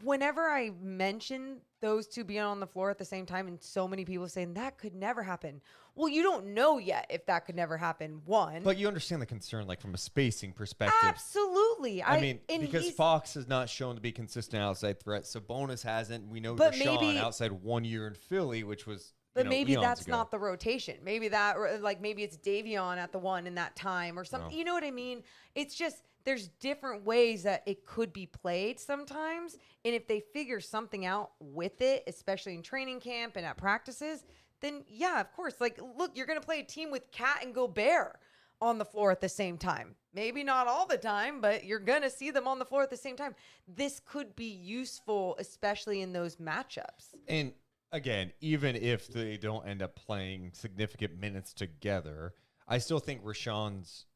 whenever I mention those two being on the floor at the same time, and so many people saying that could never happen. Well, you don't know yet if that could never happen. One, but you understand the concern, like, from a spacing perspective. Absolutely. I mean, because Fox has not shown to be consistent outside threat. Sabonis hasn't. We know Richaun outside 1 year in Philly, which was. But maybe that's not the rotation. Maybe maybe it's Davion at the one in that time or something. No. You know what I mean? It's just there's different ways that it could be played sometimes. And if they figure something out with it, especially in training camp and at practices, then yeah, of course. Like, look, you're going to play a team with Cat and Gobert on the floor at the same time. Maybe not all the time, but you're going to see them on the floor at the same time. This could be useful, especially in those matchups. And again, even if they don't end up playing significant minutes together, I still think Richaun's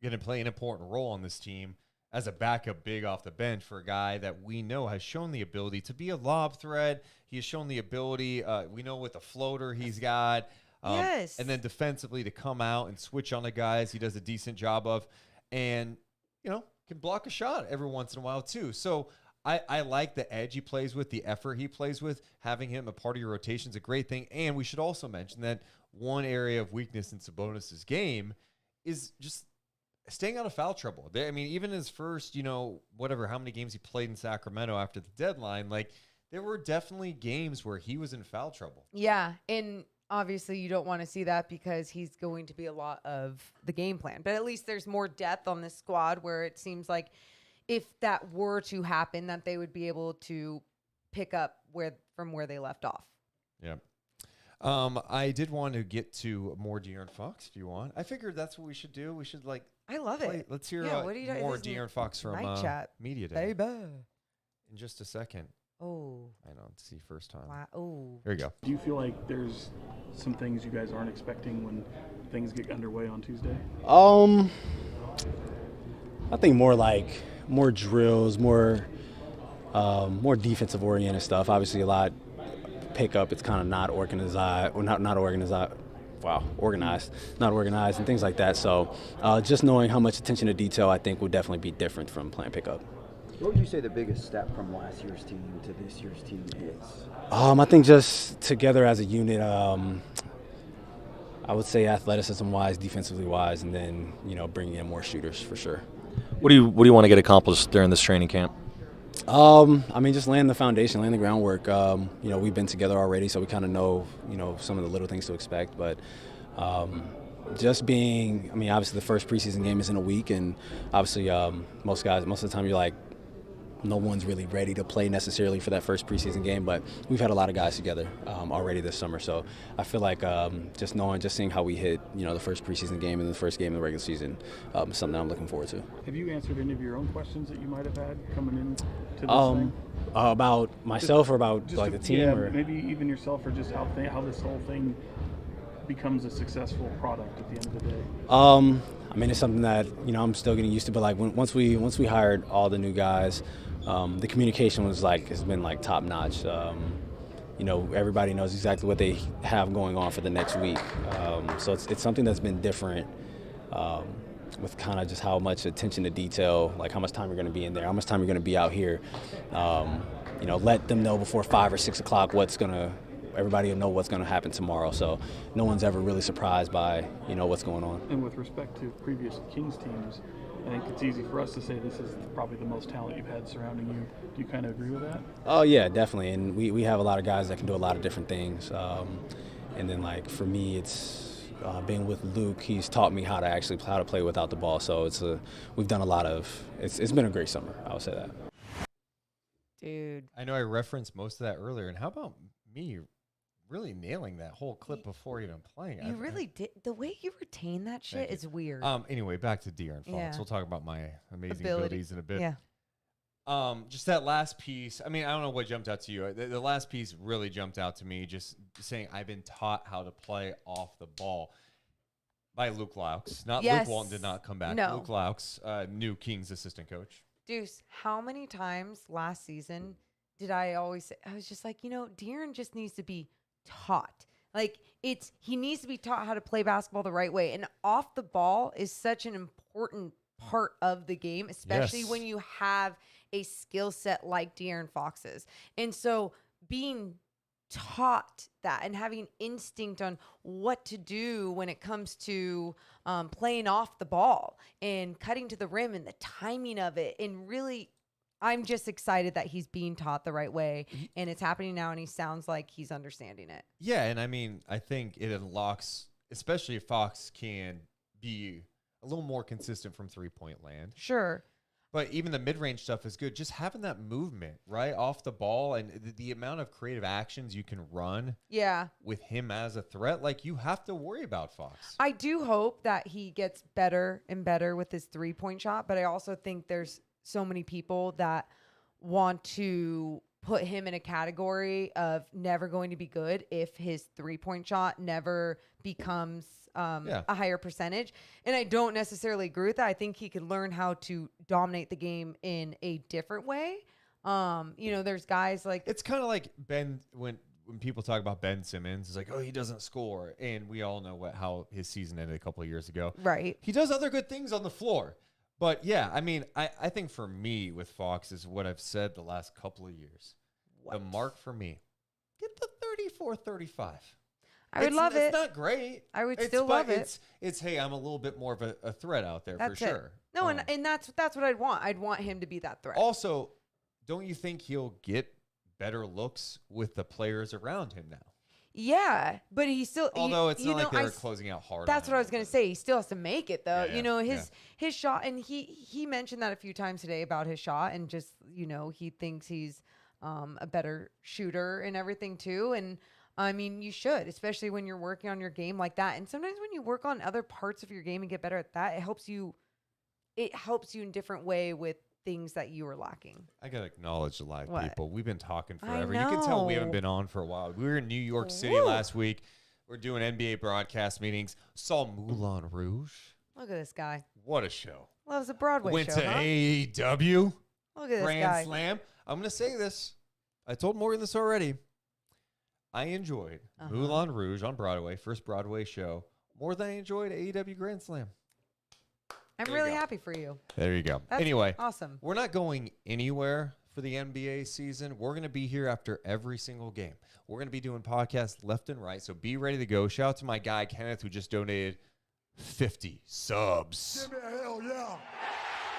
going to play an important role on this team as a backup big off the bench for a guy that we know has shown the ability to be a lob threat. He has shown the ability, we know with the floater he's got. Yes. And then defensively to come out and switch on the guys he does a decent job of. And, can block a shot every once in a while too. So I like the edge he plays with, the effort he plays with. Having him a part of your rotation is a great thing. And we should also mention that one area of weakness in Sabonis' game is just staying out of foul trouble. I mean, even his first, how many games he played in Sacramento after the deadline, like, there were definitely games where he was in foul trouble. Yeah, and obviously you don't want to see that because he's going to be a lot of the game plan. But at least there's more depth on this squad where it seems like if that were to happen, that they would be able to pick up from where they left off. Yeah. I did want to get to more De'Aaron Fox if you want. I figured that's what we should do. We should I love it. Let's hear more De'Aaron Fox from Media Day. Baby. In just a second. Oh. I know. It's the first time. Wow. Oh. Here we go. Do you feel like there's some things you guys aren't expecting when things get underway on Tuesday? I think more drills, more defensive oriented stuff. Obviously a lot pickup. It's kind of not organized and things like that. So just knowing how much attention to detail I think will definitely be different from playing pickup. What would you say the biggest step from last year's team to this year's team is? I think just together as a unit, I would say athleticism-wise, defensively-wise, and then, bringing in more shooters for sure. What do you want to get accomplished during this training camp? I mean, just laying the foundation, laying the groundwork. We've been together already, so we kind of know, some of the little things to expect. But just being, obviously the first preseason game is in a week, and obviously most of the time you're like, no one's really ready to play necessarily for that first preseason game, but we've had a lot of guys together already this summer. So I feel like just seeing how we hit, the first preseason game and the first game of the regular season is something I'm looking forward to. Have you answered any of your own questions that you might have had coming in to this thing? About myself or about like the team? Yeah, or maybe even yourself, or just how this whole thing becomes a successful product at the end of the day. It's something that, I'm still getting used to, but like once we hired all the new guys, the communication has been top notch. Everybody knows exactly what they have going on for the next week. So it's something that's been different with kind of just how much attention to detail, like how much time you're going to be in there, how much time you're going to be out here. Let them know before 5 or 6 o'clock everybody will know what's going to happen tomorrow. So no one's ever really surprised by, what's going on. And with respect to previous Kings teams, I think it's easy for us to say this is probably the most talent you've had surrounding you. Do you kind of agree with that? Oh, yeah, definitely. And we have a lot of guys that can do a lot of different things. And then, for me, it's being with Luke. He's taught me how to play without the ball. So we've done a lot of – it's been a great summer, I would say that. Dude. I know I referenced most of that earlier. And how about me really nailing that whole clip before even playing? You really did. The way you retain that shit is weird. Anyway, back to De'Aaron Fox. Yeah. We'll talk about my amazing abilities in a bit. Yeah. Just that last piece. I don't know what jumped out to you. The last piece really jumped out to me. Just saying, I've been taught how to play off the ball by Luke Laux. Not Luke Walton did not come back. No. Luke Laux, new Kings assistant coach. Deuce, how many times last season did I always say, I was just like, De'Aaron just needs to be taught. He needs to be taught how to play basketball the right way. And off the ball is such an important part of the game, especially when you have a skill set like De'Aaron Fox's. And so being taught that and having instinct on what to do when it comes to playing off the ball and cutting to the rim and the timing of it, and really I'm just excited that he's being taught the right way, and it's happening now, and he sounds like he's understanding it. Yeah, and I think it unlocks, especially if Fox can be a little more consistent from three-point land. Sure. But even the mid-range stuff is good. Just having that movement, right, off the ball, and the amount of creative actions you can run with him as a threat, you have to worry about Fox. I do hope that he gets better and better with his three-point shot, but I also think there's so many people that want to put him in a category of never going to be good if his three-point shot never becomes a higher percentage. And I don't necessarily agree with that. I think he could learn how to dominate the game in a different way. There's guys like... It's kind of like Ben, when people talk about Ben Simmons, it's like, oh, he doesn't score. And we all know how his season ended a couple of years ago. Right. He does other good things on the floor. But, yeah, I think for me with Fox is what I've said the last couple of years. What? The mark for me, get the 34, 35. I would love it. It's not great. I would still love it. It's hey, I'm a little bit more of a threat out there for sure. No, and that's what I'd want. I'd want him to be that threat. Also, don't you think he'll get better looks with the players around him now? Yeah, but he still... Although it's not like they're closing out hard. That's what I was going to say. He still has to make it, though. Yeah, his shot, and he mentioned that a few times today about his shot, and just, he thinks he's a better shooter and everything, too. And, you should, especially when you're working on your game like that. And sometimes when you work on other parts of your game and get better at that, it helps you in a different way with things that you were lacking. I gotta acknowledge the live What? people. We've been talking forever. I You can tell we haven't know. been on for a while. We were in New York City last week. We're doing NBA broadcast meetings. Saw Moulin Rouge. Look at this guy. What a show. Loves a Broadway Went show, to huh? AEW. Look at this Grand guy. Slam. I'm gonna say this. I told Morgan this already. I enjoyed Moulin Rouge on Broadway, first Broadway show, more than I enjoyed AEW Grand Slam. I'm really happy for you. There you go. That's anyway, awesome. We're not going anywhere for the NBA season. We're going to be here after every single game. We're going to be doing podcasts left and right, so be ready to go. Shout out to my guy, Kenneth, who just donated 50 subs. Give me a hell yeah.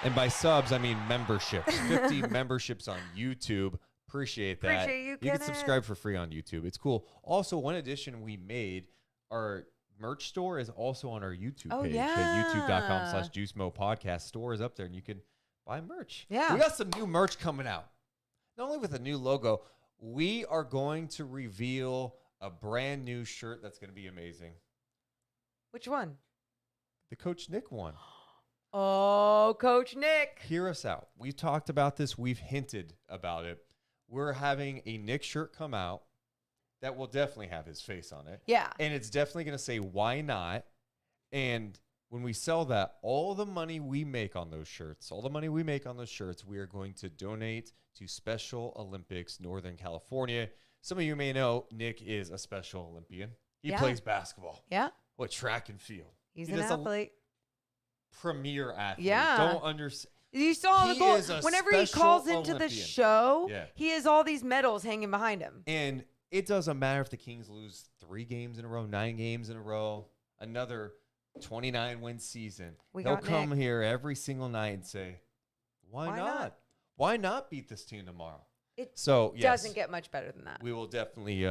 And by subs, I mean memberships. 50 memberships on YouTube. Appreciate that. Appreciate you, You can Kenneth. subscribe for free on YouTube. It's cool. Also, one addition we made, our merch store is also on our YouTube Oh, page yeah. at youtube.com/JuiceMo Podcast. Store is up there, and you can buy merch. Yeah. We got some new merch coming out. Not only with a new logo, we are going to reveal a brand new shirt that's going to be amazing. Which one? The Coach Nick one. Oh, Coach Nick. Hear us out. We've talked about this. We've hinted about it. We're having a Nick shirt come out that will definitely have his face on it. Yeah. And it's definitely going to say, why not? And when we sell that, all the money we make on those shirts, we are going to donate to Special Olympics Northern California. Some of you may know Nick is a Special Olympian. He plays basketball. Yeah. What, track and field. He's He an does a athlete. Premier athlete. Yeah. Don't understand. You saw the He goal. is a Whenever he Special calls into the Olympian. show, Yeah. he has all these medals hanging behind him. And it doesn't matter if the Kings lose 3 games in a row, 9 games in a row, another 29-win season. He'll come here every single night and say, why not? Why not beat this team tomorrow? It yes, doesn't get much better than that. we will definitely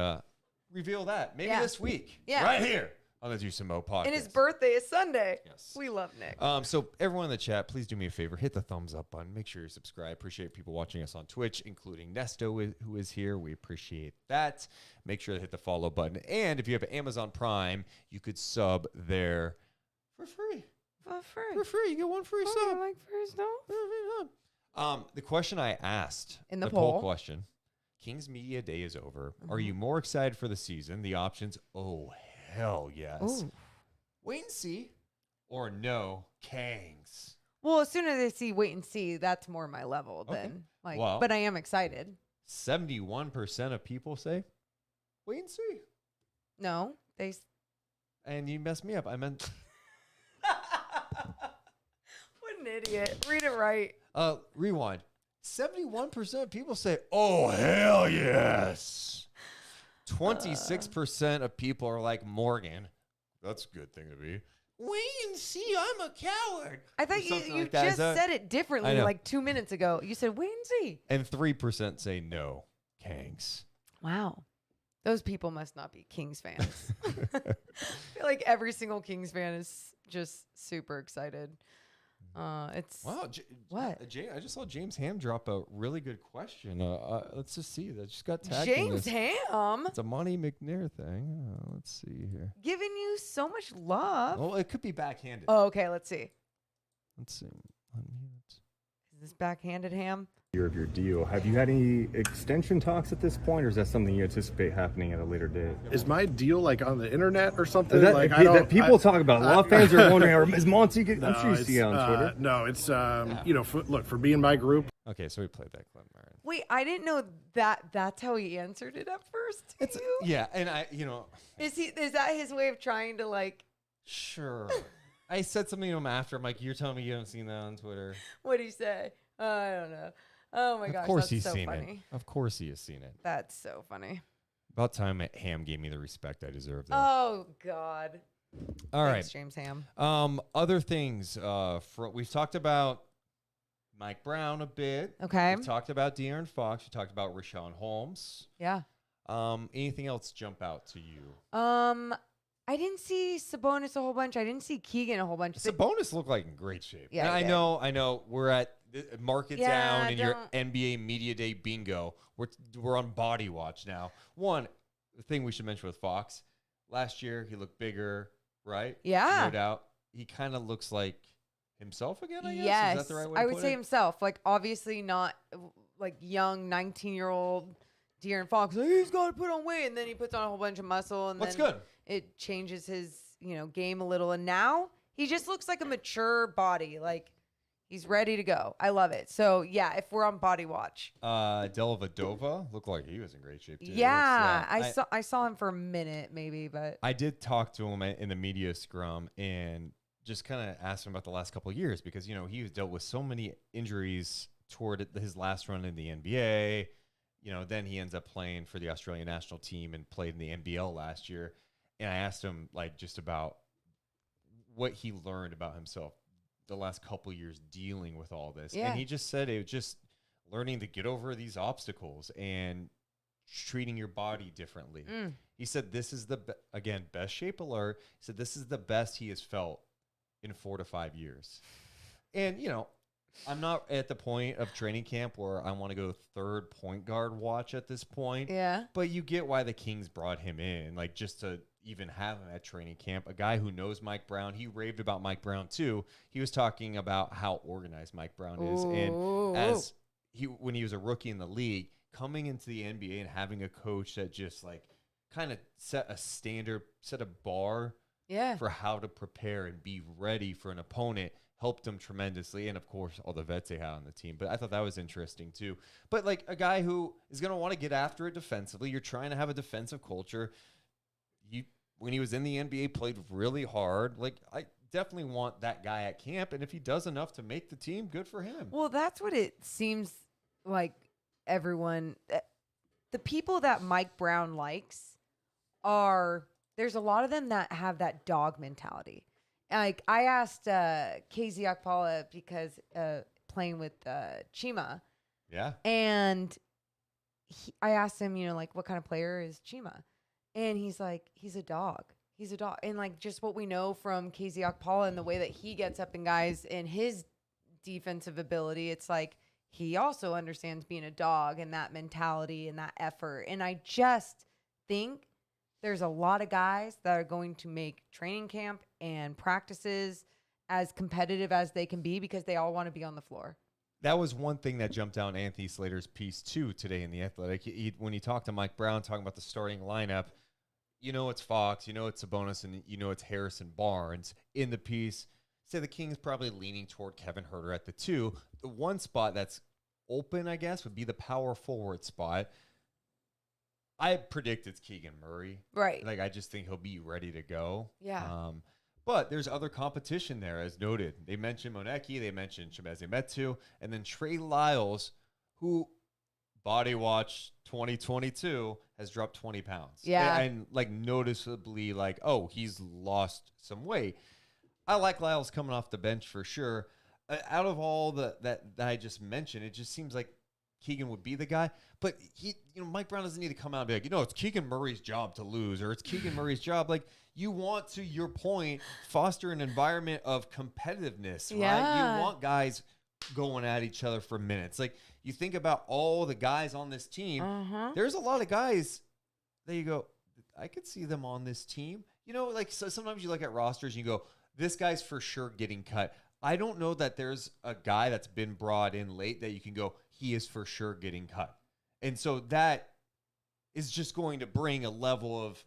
reveal that. Maybe Yeah. this week. Yeah. Right here on the Juice and Mo podcast. And his birthday is Sunday. Yes. We love Nick. So everyone in the chat, please do me a favor. Hit the thumbs up button. Make sure you subscribe. Appreciate people watching us on Twitch, including Nesto, who is here. We appreciate that. Make sure to hit the follow button. And if you have Amazon Prime, you could sub there for free. For free. For free. You get one free sub. I like free stuff. The question I asked In the poll poll. question, Kings Media Day is over. Are you more excited for the season? The options, oh, hell yes. Ooh. Wait and see. Or no, Kangs. Well, as soon as I see wait and see, that's more my level than like. Well- but I am excited. 71% of people say, wait and see. No, they. And you messed me up. I meant, What an idiot! Read it right. rewind. 71% of people say, oh, hell yes. 26% of people are like Morgan. That's a good thing to be. Wait and see, I'm a coward. I thought Something you like that. Is just that- said it differently I know. like 2 minutes ago. You said wait and see. And 3% say no, Kangs. Wow. Those people must not be Kings fans. I feel like every single Kings fan is just super excited. It's Wow. what? I just saw James Ham drop a really good question. Let's just see. That just got tagged. James Ham It's a Monte McNair thing. Let's see here. giving you so much love. Well, it could be backhanded. Oh, okay. Let's see. Let's see. Unmute. Is this backhanded Ham? Of your deal. Have you had any extension talks at this point, or is that something you anticipate happening at a later date? Is my deal like on the internet or something? That, like that people talk about. A lot of fans are wondering, is Monty? I'm sure you see it on Twitter. No, it's you know, for being my group. Okay, so we played that clip, Myron. Wait, I didn't know that. That's how he answered it at first. To you? Yeah, and Is that his way of trying to like? Sure. I said something to him after. I'm like, you're telling me you haven't seen that on Twitter? What did he say? I don't know. Oh my gosh, Of course that's he's so seen funny. it. Of course he has seen it. That's so funny. About time Ham gave me the respect I deserve. There. Oh God. All Thanks, right, James Ham. Other things. We've talked about Mike Brown a bit. Okay. We've talked about De'Aaron Fox. We talked about Richaun Holmes. Yeah. Anything else jump out to you? I didn't see Sabonis a whole bunch. I didn't see Keegan a whole bunch. but- Sabonis looked like in great shape. Yeah, And he I know. We're at mark it Yeah, down in your don't- NBA Media Day bingo. We're on body watch now. One the thing we should mention with Fox, last year he looked bigger, right? Yeah. No doubt. He kind of looks like himself again, I guess. Yes, Is that the right way I to would put say it? himself. Like obviously not like young 19-year-old De'Aaron Fox. Like, he's got to put on weight, and then he puts on a whole bunch of muscle, and What's then good? it changes his game a little. And now he just looks like a mature body. Like he's ready to go. I love it. So yeah, if we're on body watch, Dellavedova looked like he was in great shape too. yeah, It's, I saw him for a minute maybe, but I did talk to him in the media scrum and just kind of asked him about the last couple of years because, he was dealt with so many injuries toward his last run in the NBA. Then he ends up playing for the Australian national team and played in the NBL last year. And I asked him just about what he learned about himself the last couple years dealing with all this. Yeah. And he just said it was just learning to get over these obstacles and treating your body differently. He said this is the, again, best shape alert. He said this is the best he has felt in 4 to 5 years. And, you know, I'm not at the point of training camp where I want to go third point guard watch at this point. Yeah. But you get why the Kings brought him in, like just to even have him at training camp. A guy who knows Mike Brown. He raved about Mike Brown too. He was talking about how organized Mike Brown is. And as when he was a rookie in the league, coming into the NBA and having a coach that just like kind of set a standard, set a bar for how to prepare and be ready for an opponent helped him tremendously. And of course, all the vets they had on the team. But I thought that was interesting too. But like a guy who is going to want to get after it defensively, you're trying to have a defensive culture. When he was in the NBA, played really hard. Like, I definitely want that guy at camp. And if he does enough to make the team, good for him. Well, that's what it seems like everyone, the people that Mike Brown likes there's a lot of them that have that dog mentality. Like, I asked KZ Okpala because playing with Chima. Yeah. And I asked him, you know, like, what kind of player is Chima? And he's like, he's a dog. He's a dog. And like just what we know from KZ Okpala and the way that he gets up in guys and his defensive ability, it's like he also understands being a dog and that mentality and that effort. And I just think there's a lot of guys that are going to make training camp and practices as competitive as they can be because they all want to be on the floor. That was one thing that jumped out in Anthony Slater's piece too today in The Athletic. When he talked to Mike Brown, talking about the starting lineup, you know it's Fox, you know it's Sabonis, and you know it's Harrison Barnes. In the piece, say the Kings probably leaning toward Kevin Huerter at the 2. The one spot that's open, I guess, would be the power forward spot. I predict it's Keegan Murray. Right. Like, I just think he'll be ready to go. Yeah. But there's other competition there, as noted. They mentioned Monecki, they mentioned Chimezie Metu, and then Trey Lyles, who Body Watch 2022 has dropped 20 pounds. Yeah. And like noticeably like, oh, he's lost some weight. I like Lyles coming off the bench for sure. Out of all that I just mentioned, it just seems like Keegan would be the guy. But Mike Brown doesn't need to come out and be like, it's Keegan Murray's job to lose, or it's Keegan Murray's job. Like, you want, to your point, foster an environment of competitiveness, right? You want guys going at each other for minutes. Like, you think about all the guys on this team. There's a lot of guys that you go, I could see them on this team. Like, so sometimes you look at rosters and you go, this guy's for sure getting cut. I don't know that there's a guy that's been brought in late that you can go, he is for sure getting cut. And so that is just going to bring a level of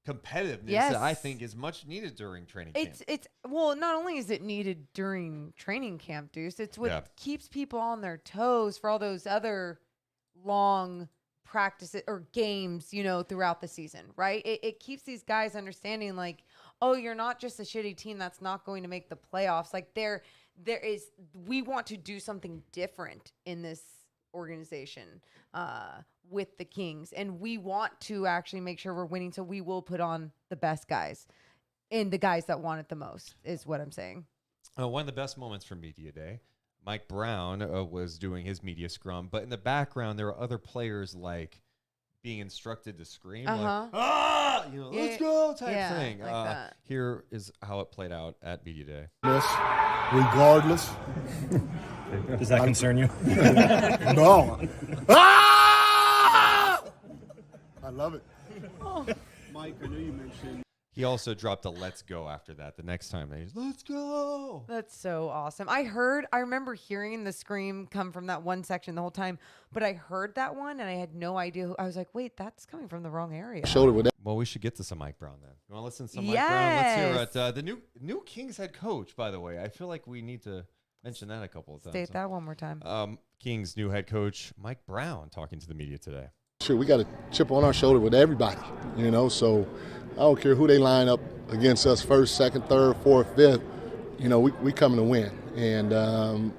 competitiveness that I think is much needed during training camp. Well, not only is it needed during training camp, Deuce, it's what keeps people on their toes for all those other long practices or games, throughout the season, right? It keeps these guys understanding like, oh, you're not just a shitty team that's not going to make the playoffs. Like we want to do something different in this organization with the Kings, and we want to actually make sure we're winning, so we will put on the best guys and the guys that want it the most is what I'm saying. One of the best moments from Media Day, Mike Brown was doing his media scrum, but in the background there were other players like being instructed to scream like, let's go type thing. Like that. Here is how it played out at Media Day. Regardless. Does that concern you? No. I love it. Mike, I know you mentioned. He also dropped a "Let's go" after that. The next time he's "Let's go." That's so awesome. I remember hearing the scream come from that one section the whole time, but I heard that one and I had no idea. I was like, wait, that's coming from the wrong area. Well, we should get to some Mike Brown then. You want to listen to some Mike Brown? Let's hear it. The new Kings head coach, by the way. I feel like we need to mention that a couple of times. State that one more time. Kings new head coach Mike Brown talking to the media today. Sure, we got a chip on our shoulder with everybody, so I don't care who they line up against us, first, second, third, fourth, fifth, we coming to win. And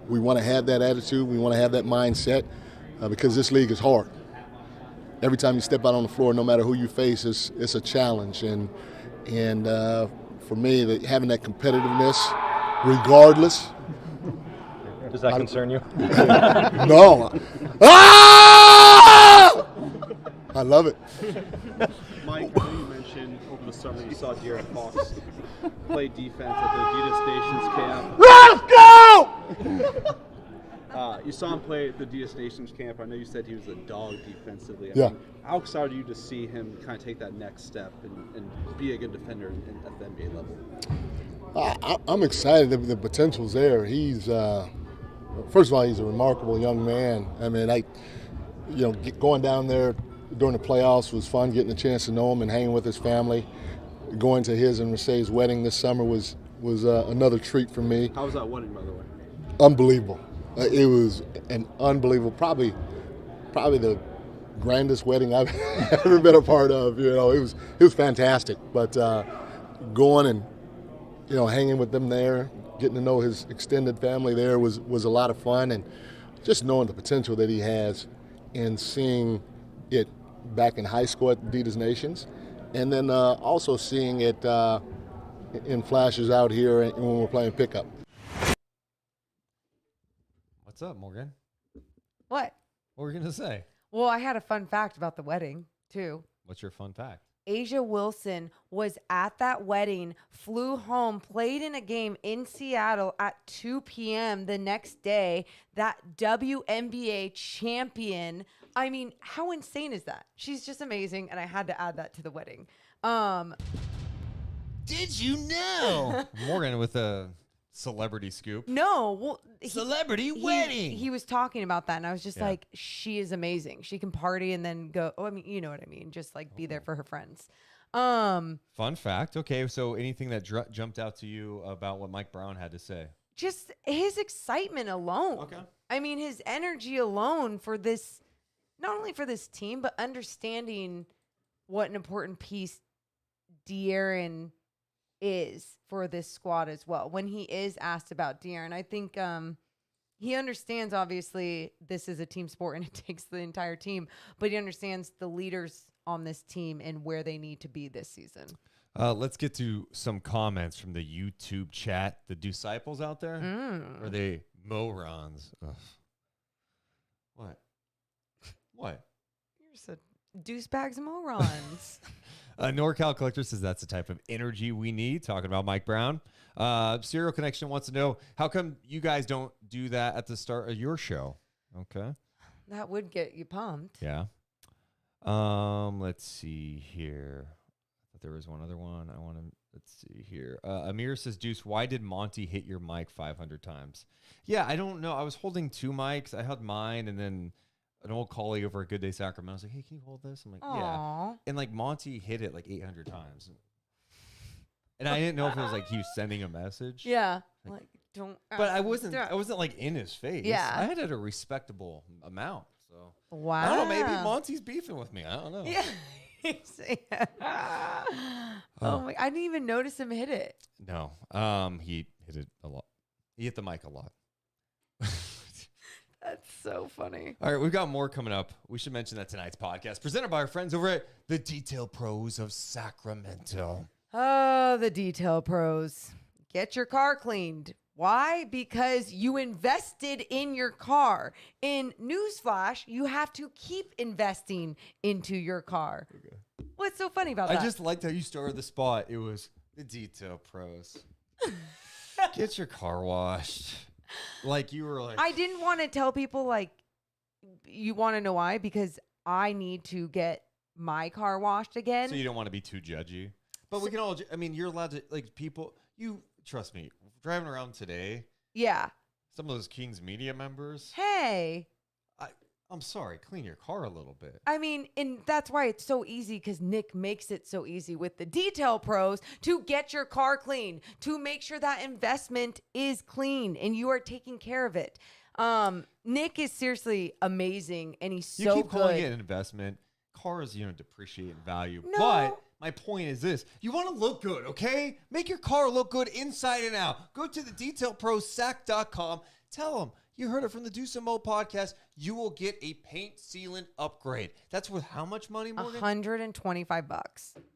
we want to have that attitude. We want to have that mindset because this league is hard. Every time you step out on the floor, no matter who you face, it's a challenge. And for me, having that competitiveness regardless. Does that concern you? No. Ah! I love it. Mike, I know you mentioned over the summer you saw De'Aaron Fox play defense at the Adidas Nations camp. Let's go! You saw him play at the Adidas Nations camp. I know you said he was a dog defensively. I Yeah. mean, how excited are you to see him kind of take that next step and be a good defender at the NBA level? I'm excited. The potential's there. He's, first of all, he's a remarkable young man. I mean, going down there during the playoffs was fun, getting a chance to know him and hanging with his family. Going to his and Mercedes' wedding this summer was another treat for me. How was that wedding, by the way? Unbelievable. It was an unbelievable, probably the grandest wedding I've ever been a part of. It was fantastic. But going and hanging with them there, getting to know his extended family there was a lot of fun, and just knowing the potential that he has, and seeing it back in high school at the Adidas Nations, and then also seeing it in flashes out here when we're playing pickup. What's up, Morgan? What? What were you going to say? Well, I had a fun fact about the wedding, too. What's your fun fact? Asia Wilson was at that wedding, flew home, played in a game in Seattle at 2 p.m. the next day. That WNBA champion. I mean, how insane is that? She's just amazing, and I had to add that to the wedding. Did you know? Morgan with a celebrity scoop. No. Well, Celebrity wedding. He was talking about that, and I was just like, she is amazing. She can party and then go. Oh, I mean, you know what I mean. Just like be there for her friends. Fun fact. Okay, so anything that jumped out to you about what Mike Brown had to say? Just his excitement alone. Okay. I mean, his energy alone for this, not only for this team, but understanding what an important piece De'Aaron is for this squad as well. When he is asked about De'Aaron, I think he understands, obviously, this is a team sport and it takes the entire team, but he understands the leaders on this team and where they need to be this season. Let's get to some comments from the YouTube chat. The disciples out there? Or are they morons? Ugh. What? You're so douchebags and morons. NorCal Collector says that's the type of energy we need. Talking about Mike Brown. Serial Connection wants to know, how come you guys don't do that at the start of your show? Okay. That would get you pumped. Yeah. Let's see here. I thought there was one other one. Let's see here. Amir says, Deuce, why did Monty hit your mic 500 times? Yeah, I don't know. I was holding two mics. I held mine, and then an old colleague over at Good Day Sacramento was like, hey, can you hold this? I'm like, yeah. And like Monty hit it like 800 times. And I didn't know if it was like he was sending a message. Yeah. Like don't. But I wasn't like in his face. Yeah. I had it a respectable amount. So wow. I don't know. Maybe Monty's beefing with me. I don't know. Yeah. Oh my! I didn't even notice him hit it. No. He hit it a lot. He hit the mic a lot. That's so funny. All right, we've got more coming up. We should mention that tonight's podcast, presented by our friends over at the Detail Pros of Sacramento. Oh, the Detail Pros. Get your car cleaned. Why? Because you invested in your car. In newsflash, you have to keep investing into your car. Okay. What's so funny about that? I just liked how you started the spot. It was the Detail Pros. Get your car washed. Like you were like, I didn't want to tell people, like, you want to know why? Because I need to get my car washed again. So you don't want to be too judgy. But we can all, I mean, you're allowed to, like, people, you trust me, driving around today. Yeah. Some of those Kings media members. Hey. I'm sorry, clean your car a little bit. I mean, and that's why it's so easy, because Nick makes it so easy with the Detail Pros to get your car clean, to make sure that investment is clean and you are taking care of it. Nick is seriously amazing, and he's so good. You keep calling it an investment. Cars, depreciate in value. No. But my point is this. You want to look good, okay? Make your car look good inside and out. Go to the detailprosac.com. Tell them you heard it from the Deuce and Mo podcast. You will get a paint sealant upgrade. That's worth how much money, Morgan? $125.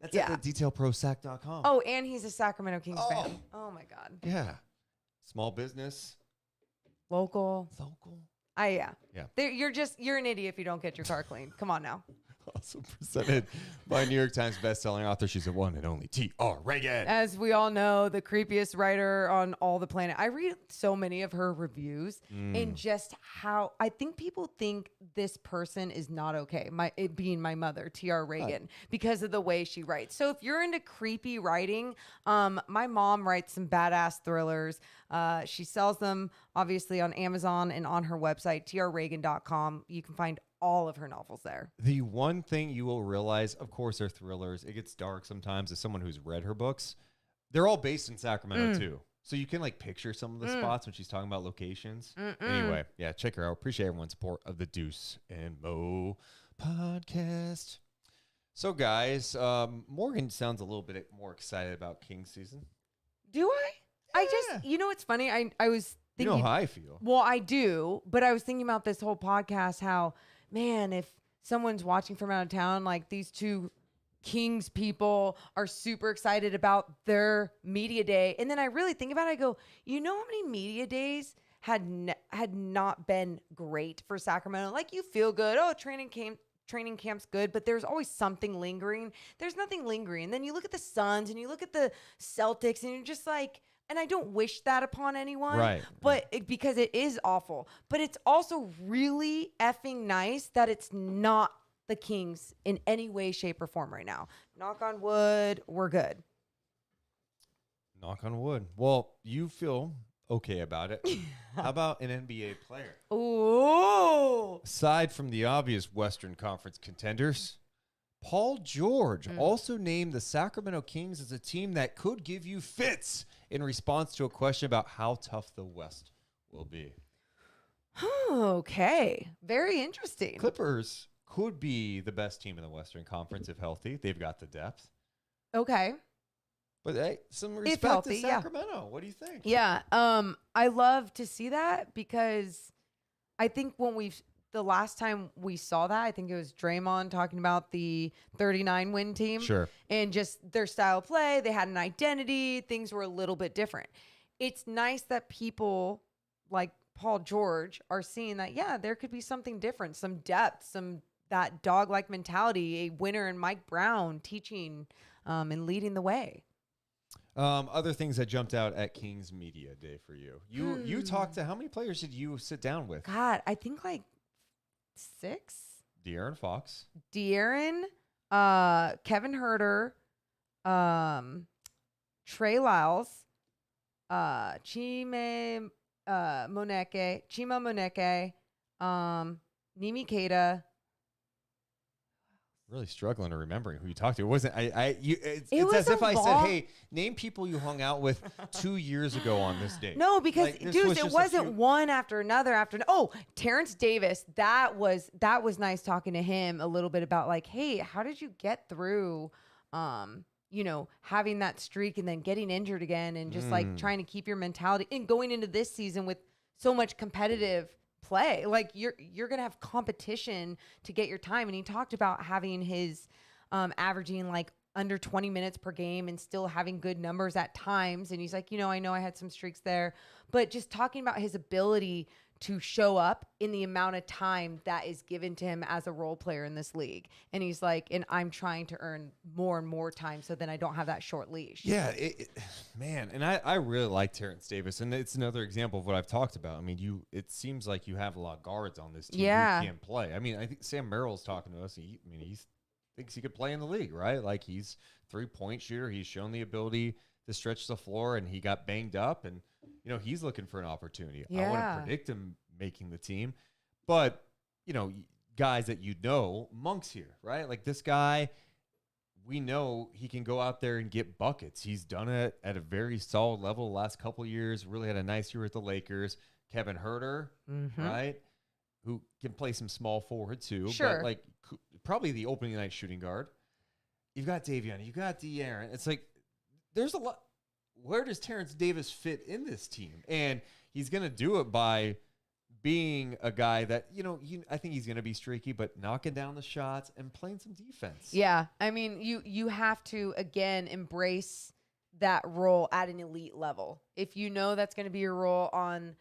That's at the detailprosac.com. Oh, and he's a Sacramento Kings fan. Oh, my God. Yeah. Small business. Local. Yeah. Yeah. You're an idiot if you don't get your car cleaned. Come on now. Also presented by New York Times bestselling author. She's the one and only T.R. Reagan. As we all know, the creepiest writer on all the planet. I read so many of her reviews and just how I think people think this person is not okay. It being my mother, T.R. Reagan, because of the way she writes. So if you're into creepy writing, my mom writes some badass thrillers. She sells them obviously on Amazon and on her website, trreagan.com. You can find all of her novels there. The one thing you will realize, of course, they're thrillers. It gets dark sometimes. As someone who's read her books, they're all based in Sacramento too. So you can like picture some of the spots when she's talking about locations. Anyway, yeah, check her out. Appreciate everyone's support of the Deuce and Mo podcast. So guys, Morgan sounds a little bit more excited about Kings season. Do I? I just, it's funny. I was thinking. You know how I feel. Well, I do, but I was thinking about this whole podcast, how, man, if someone's watching from out of town, like these two Kings people are super excited about their media day. And then I really think about it, I go, you know how many media days had not been great for Sacramento? Like, you feel good. Oh, training camp's good, but there's always something lingering. There's nothing lingering. Then you look at the Suns and you look at the Celtics and you're just like, and I don't wish that upon anyone, right? But because it is awful. But it's also really effing nice that it's not the Kings in any way, shape, or form right now. Knock on wood, we're good. Knock on wood. Well, you feel okay about it. How about an NBA player? Ooh. Aside from the obvious Western Conference contenders, Paul George also named the Sacramento Kings as a team that could give you fits in response to a question about how tough the West will be. Okay. Very interesting. Clippers could be the best team in the Western Conference if healthy. They've got the depth. Okay. But hey, some respect healthy, to Sacramento. What do you think? Yeah. I love to see that because I think the last time we saw that, I think it was Draymond talking about the 39-win team. Sure. And just their style of play. They had an identity. Things were a little bit different. It's nice that people like Paul George are seeing that, yeah, there could be something different, some depth, that dog-like mentality, a winner in Mike Brown teaching and leading the way. Other things that jumped out at Kings Media Day for you. You talked to, how many players did you sit down with? God, I think like 6. De'Aaron Fox. Kevin Huerter, Trey Lyles, Chima Moneke, Nimi Keita. Really struggling to remembering who you talked to. It wasn't it's was as if I long... said, hey, name people you hung out with 2 years ago on this date. No, because like, Deuce, it wasn't one after another. Oh, Terrence Davis. That was nice talking to him a little bit about like, hey, how did you get through having that streak and then getting injured again and just like trying to keep your mentality and going into this season with so much competitive play. Like you're gonna have competition to get your time. And he talked about having his averaging like under 20 minutes per game and still having good numbers at times. And he's like, I know I had some streaks there, but just talking about his ability to show up in the amount of time that is given to him as a role player in this league. And he's like, and I'm trying to earn more and more time so then I don't have that short leash. Yeah, man. And I really like Terrence Davis. And it's another example of what I've talked about. I mean, it seems like you have a lot of guards on this team who can play. I mean, I think Sam Merrill's talking to us. He thinks he could play in the league, right? Like he's 3-point shooter. He's shown the ability to stretch the floor and he got banged up and, he's looking for an opportunity. Yeah. I wouldn't predict him making the team, but guys that Monk's here, right? Like this guy, we know he can go out there and get buckets. He's done it at a very solid level the last couple of years. Really had a nice year with the Lakers. Kevin Huerter, right? Who can play some small forward too, sure. But like probably the opening night shooting guard. You've got Davion, you've got De'Aaron. It's like there's a lot. Where does Terrence Davis fit in this team? And he's going to do it by being a guy that, I think he's going to be streaky, but knocking down the shots and playing some defense. Yeah. I mean, you have to, again, embrace that role at an elite level. If you know that's going to be your role on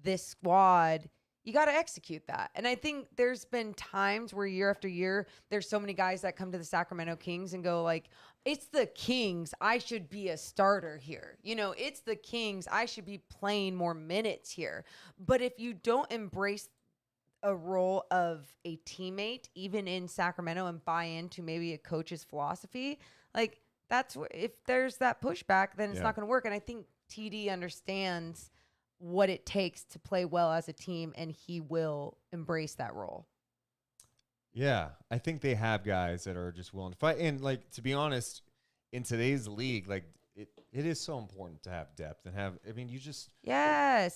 this squad, you got to execute that. And I think there's been times where year after year, there's so many guys that come to the Sacramento Kings and go like, it's the Kings, I should be a starter here. You know, it's the Kings, I should be playing more minutes here. But if you don't embrace a role of a teammate, even in Sacramento, and buy into maybe a coach's philosophy, like that's if there's that pushback, then it's not going to work. And I think TD understands what it takes to play well as a team, and he will embrace that role. Yeah, I think they have guys that are just willing to fight. And like, to be honest, in today's league, like it is so important to have depth and have, I mean, you just got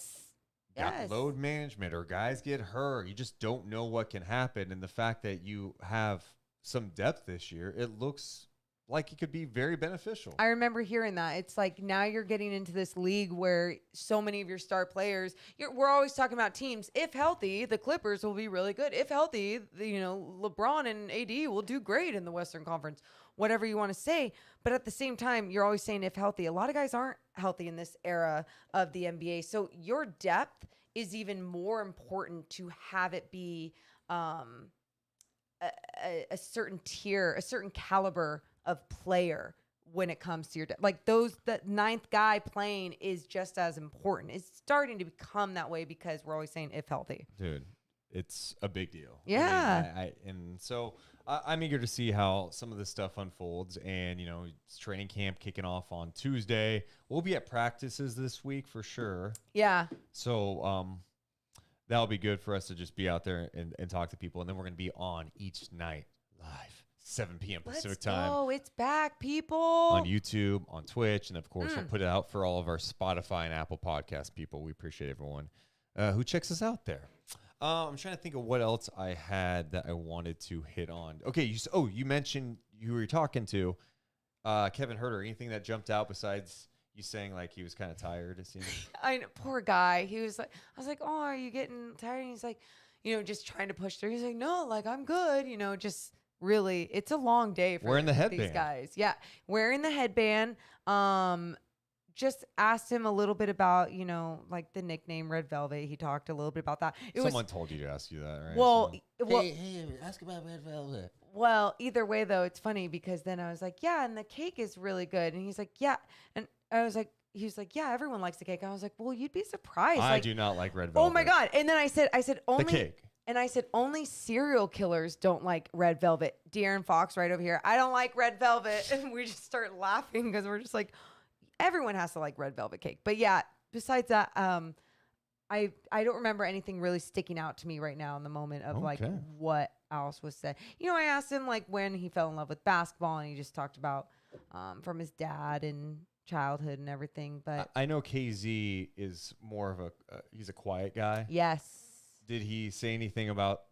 load management, or guys get hurt. You just don't know what can happen. And the fact that you have some depth this year, it looks like it could be very beneficial. I remember hearing that. It's like now you're getting into this league where so many of your star players, we're always talking about teams. If healthy, the Clippers will be really good. If healthy, LeBron and AD will do great in the Western Conference, whatever you want to say. But at the same time, you're always saying if healthy. A lot of guys aren't healthy in this era of the NBA. So your depth is even more important to have it be a certain tier, a certain caliber of player when it comes to your like the ninth guy playing is just as important. It's starting to become that way because we're always saying if healthy. Dude, it's a big deal. Yeah. And so I'm eager to see how some of this stuff unfolds. And, it's training camp kicking off on Tuesday. We'll be at practices this week for sure. Yeah. So that'll be good for us to just be out there and talk to people. And then we're going to be on each night live. 7 p.m. Pacific time. Oh, it's back, people. On YouTube, on Twitch, and of course, we'll put it out for all of our Spotify and Apple Podcast people. We appreciate everyone who checks us out there. I'm trying to think of what else I had that I wanted to hit on. Okay, you mentioned you were talking to Kevin Huerter. Anything that jumped out besides you saying like he was kind of tired? It seems. I know, poor guy. He was like, I was like, oh, are you getting tired? And he's like, just trying to push through. He's like, no, like I'm good. Just. Really, it's a long day for wearing the headband. These guys. Yeah, wearing the headband. Just asked him a little bit about, like the nickname Red Velvet. He talked a little bit about that. Someone told you to ask you that, right? Well, hey, ask about Red Velvet. Well, either way, though, it's funny because then I was like, yeah, and the cake is really good. And he's like, yeah. And I was like, he was like, yeah, everyone likes the cake. I was like, well, you'd be surprised. I do not like Red Velvet. Oh, my God. And then I said only. The cake. And I said, only serial killers don't like red velvet. De'Aaron Fox right over here. I don't like red velvet. And we just start laughing because we're just like, everyone has to like red velvet cake. But yeah, besides that, I don't remember anything really sticking out to me right now in the moment of like what else was said. I asked him like when he fell in love with basketball, and he just talked about from his dad and childhood and everything. But I know KZ is more of he's a quiet guy. Yes. Did he say anything about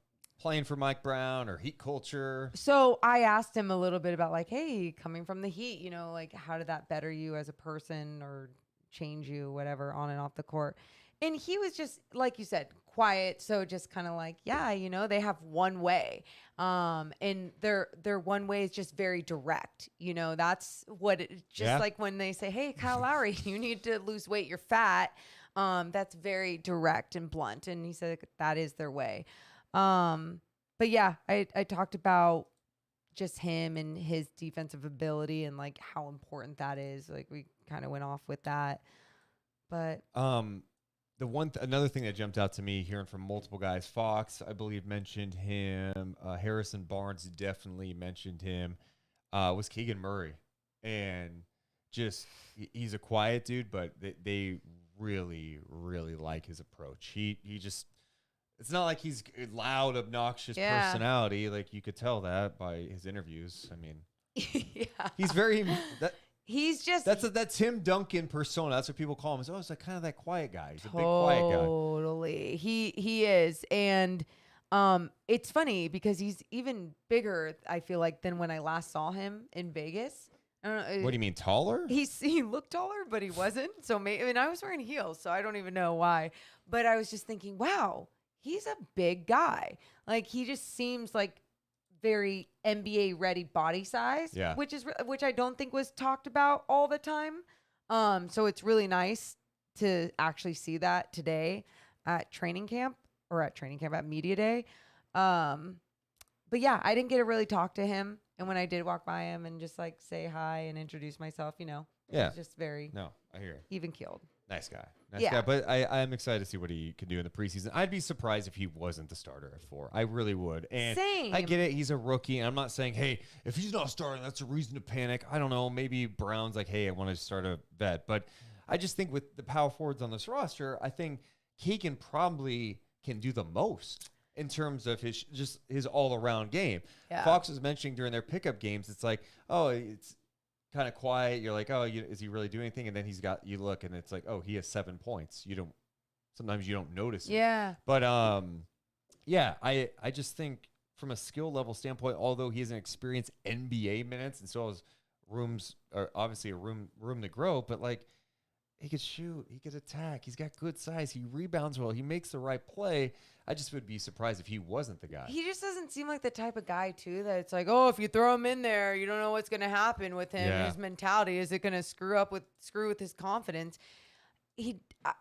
playing for Mike Brown or Heat culture? So I asked him a little bit about like, hey, coming from the Heat, like how did that better you as a person or change you, whatever, on and off the court? And he was just, like you said, quiet. So just kind of like, yeah, they have one way. And their one way is just very direct. That's what like when they say, hey, Kyle Lowry, you need to lose weight, you're fat. That's very direct and blunt. And he said that is their way. But yeah, I talked about just him and his defensive ability and like how important that is. Like we kind of went off with that. But another thing that jumped out to me hearing from multiple guys, Fox, I believe, mentioned him. Harrison Barnes definitely mentioned him. Was Keegan Murray. And just, he's a quiet dude, but they really, really like his approach. He just, it's not like he's a loud, obnoxious personality. Like you could tell that by his interviews. I mean, he's very, he's just, that's Tim Duncan persona. That's what people call him. It's like kind of that quiet guy. He's a big quiet guy. Totally. He is. And it's funny because he's even bigger, I feel like, than when I last saw him in Vegas. I don't know. What do you mean, taller? He looked taller, but he wasn't. So I was wearing heels, so I don't even know why. But I was just thinking, wow, he's a big guy. Like he just seems like very NBA ready body size, Yeah. which I don't think was talked about all the time. So it's really nice to actually see that today at training camp at media day. But yeah, I didn't get to really talk to him. And when I did walk by him and just like say hi and introduce myself, it was just very No, I hear it. even keeled. Nice guy. Yeah. But I'm excited to see what he can do in the preseason. I'd be surprised if he wasn't the starter at 4. I really would. And Same. I get it. He's a rookie. And I'm not saying, hey, if he's not starting, that's a reason to panic. I don't know. Maybe Brown's like, hey, I want to start a vet. But I just think with the power forwards on this roster, I think Keegan probably can do the most in terms of his all-around game. Yeah. Fox was mentioning during their pickup games, it's like, oh, it's kind of quiet. You're like, oh, is he really doing anything? And then you look, and it's like, oh, he has 7 points. Sometimes you don't notice it. Yeah. But yeah, I just think from a skill level standpoint, although he hasn't experienced NBA minutes and still has obviously a room to grow, but like he could shoot, he could attack, he's got good size, he rebounds well, he makes the right play. I just would be surprised if he wasn't the guy. He just doesn't seem like the type of guy, too, that it's like, oh, if you throw him in there, you don't know what's going to happen with him. Yeah. His mentality, is it going to screw with his confidence?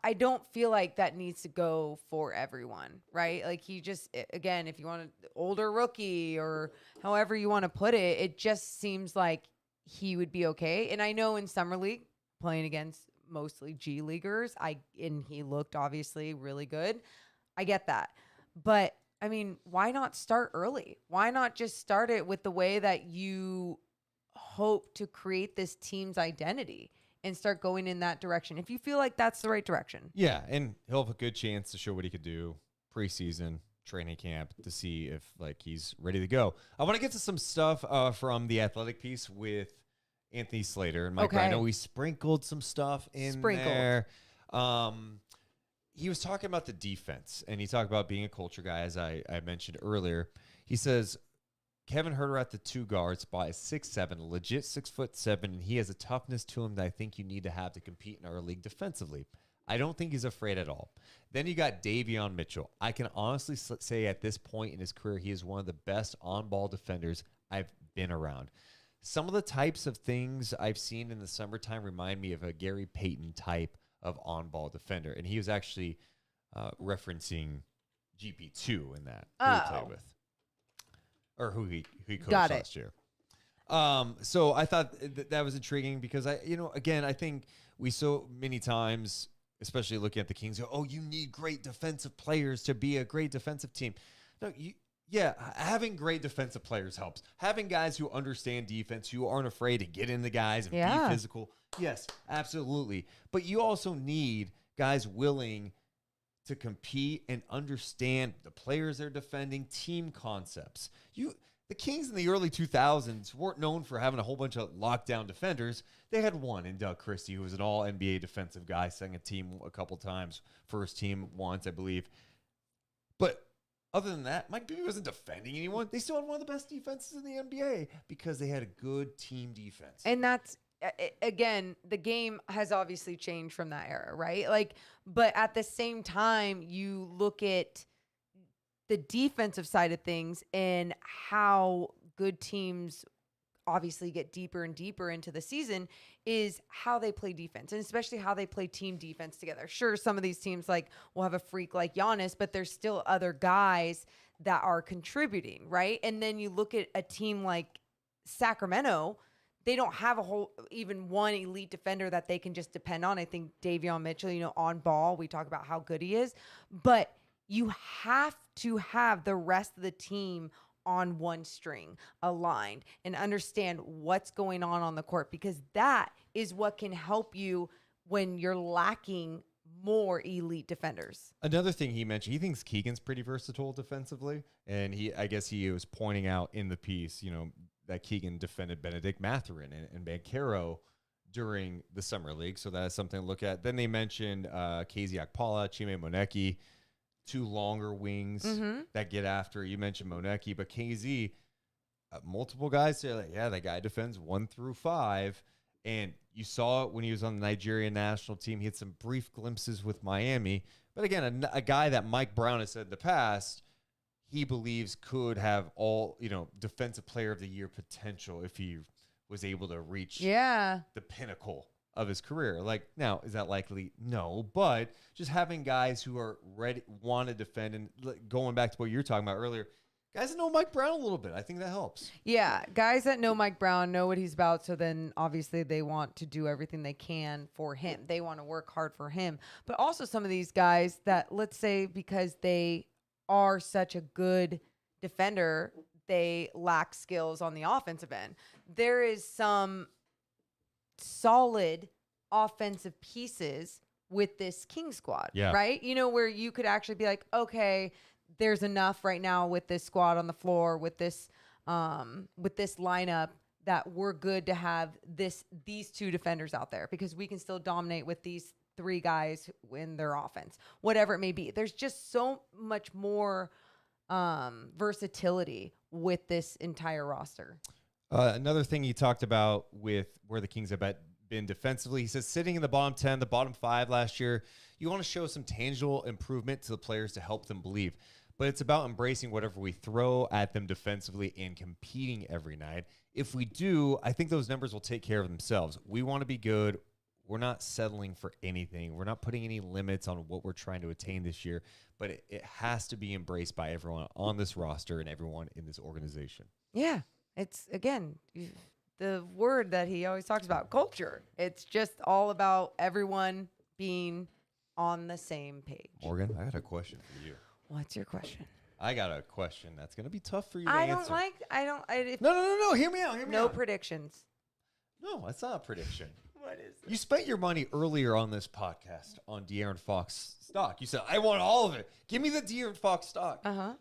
I don't feel like that needs to go for everyone, right? Like he just, again, if you want an older rookie or however you want to put it, it just seems like he would be okay. And I know in Summer League, playing against mostly G Leaguers, and he looked obviously really good. I get that. But I mean, why not start early? Why not just start it with the way that you hope to create this team's identity and start going in that direction if you feel like that's the right direction? Yeah, and he'll have a good chance to show what he could do preseason, training camp, to see if like he's ready to go. I want to get to some stuff from the Athletic piece with Anthony Slater and Mike Brown. I know we sprinkled some stuff in there. He was talking about the defense, and he talked about being a culture guy, as I mentioned earlier. He says Kevin Huerter at the 2 guard spot is 6'7", legit 6'7", and he has a toughness to him that I think you need to have to compete in our league defensively. I don't think he's afraid at all. Then you got Davion Mitchell. I can honestly say at this point in his career, he is one of the best on-ball defenders I've been around. Some of the types of things I've seen in the summertime remind me of a Gary Payton type of on-ball defender. And he was actually referencing GP2 in that, who he played with. Or who he coached last year. So I thought that was intriguing because, again, I think we so many times, especially looking at the Kings, go, oh, you need great defensive players to be a great defensive team. No, having great defensive players helps. Having guys who understand defense, who aren't afraid to get in the guys and be physical. Yes, absolutely. But you also need guys willing to compete and understand the players they're defending, team concepts. The Kings in the early 2000s weren't known for having a whole bunch of lockdown defenders. They had one in Doug Christie, who was an all-NBA defensive guy, second team a couple times, first team once, I believe. But other than that, Mike Bibby wasn't defending anyone. They still had one of the best defenses in the NBA because they had a good team defense. And that's, again, the game has obviously changed from that era, right? Like, but at the same time, you look at the defensive side of things and how good teams obviously get deeper and deeper into the season is how they play defense, and especially how they play team defense together. Sure, some of these teams like will have a freak like Giannis, but there's still other guys that are contributing, right? And then you look at a team like Sacramento, they don't have even one elite defender that they can just depend on. I think Davion Mitchell, on ball, we talk about how good he is, but you have to have the rest of the team on one string, aligned, and understand what's going on the court, because that is what can help you when you're lacking more elite defenders. Another thing he mentioned, he thinks Keegan's pretty versatile defensively, and I guess he was pointing out in the piece, that Keegan defended Benedict Mathurin and Banchero during the Summer League, so that is something to look at. Then they mentioned KZ Okpala, Chime Moneke, 2 longer wings that get after. You mentioned Moneke, but KZ, multiple guys say, like, yeah, that guy defends 1 through 5. And you saw it when he was on the Nigerian national team. He had some brief glimpses with Miami. But again, a guy that Mike Brown has said in the past, he believes could have all, defensive player of the year potential if he was able to reach the pinnacle of his career. Like, now, is that likely? No, but just having guys who are ready, want to defend, and going back to what you were talking about earlier, guys that know Mike Brown a little bit, I think that helps. Yeah, guys that know Mike Brown know what he's about, so then obviously they want to do everything they can for him. They want to work hard for him. But also some of these guys that, let's say, because they are such a good defender, they lack skills on the offensive end. There is some solid offensive pieces with this King squad, right? Where you could actually be like, okay, there's enough right now with this squad on the floor, with this lineup, that we're good to have these two defenders out there because we can still dominate with these three guys in their offense, whatever it may be. There's just so much more versatility with this entire roster. Another thing he talked about with where the Kings have been defensively, he says sitting in the bottom 10, the bottom 5 last year, you want to show some tangible improvement to the players to help them believe. But it's about embracing whatever we throw at them defensively and competing every night. If we do, I think those numbers will take care of themselves. We want to be good. We're not settling for anything. We're not putting any limits on what we're trying to attain this year, but it has to be embraced by everyone on this roster and everyone in this organization. Yeah. It's, again, the word that he always talks about, culture. It's just all about everyone being on the same page. Morgan, I got a question for you. What's your question? I got a question that's going to be tough for you to answer. No. Hear me out. No predictions. No, it's not a prediction. What is this? You spent your money earlier on this podcast on De'Aaron Fox stock. You said, I want all of it. Give me the De'Aaron Fox stock. Uh-huh.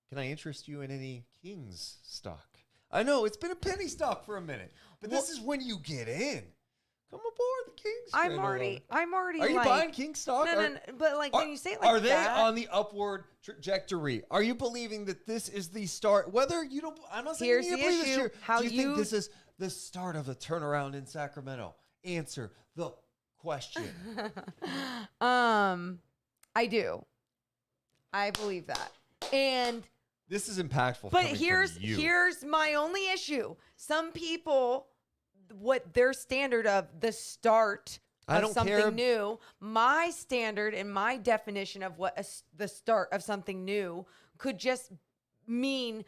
Can I interest you in any Kings stock? I know, it's been a penny stock for a minute, but this is when you get in. Come aboard the Kings. I'm already. Are you buying King stock? No, but when you say it like are they that, on the upward trajectory? Are you believing that this is the start? Whether you don't, I'm not saying you need to believe this year. Do you think this is the start of a turnaround in Sacramento? Answer the question. I do. I believe that, and this is impactful. But here's my only issue. Some people, what their standard of the start of something new, my standard and my definition of what the start of something new could just mean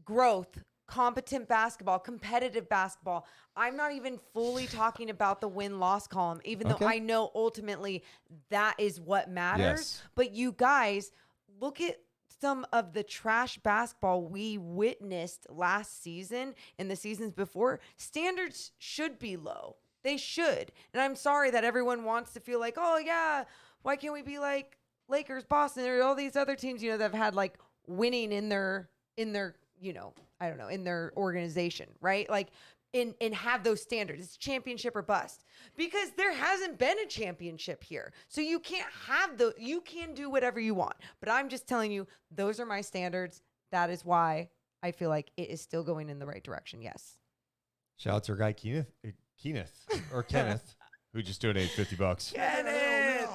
growth, competent basketball, competitive basketball. I'm not even fully talking about the win-loss column, even though I know ultimately that is what matters. Yes. But you guys, look at some of the trash basketball we witnessed last season and the seasons before. Standards should be low. They should. And I'm sorry that everyone wants to feel like, oh yeah, why can't we be like Lakers, Boston, or all these other teams, that have had like winning in their, I don't know, in their organization, right? Like and have those standards. It's championship or bust. Because there hasn't been a championship here. So you can't have you can do whatever you want. But I'm just telling you, those are my standards. That is why I feel like it is still going in the right direction. Yes. Shout out to our guy Kenneth, who just donated $50. Kenneth!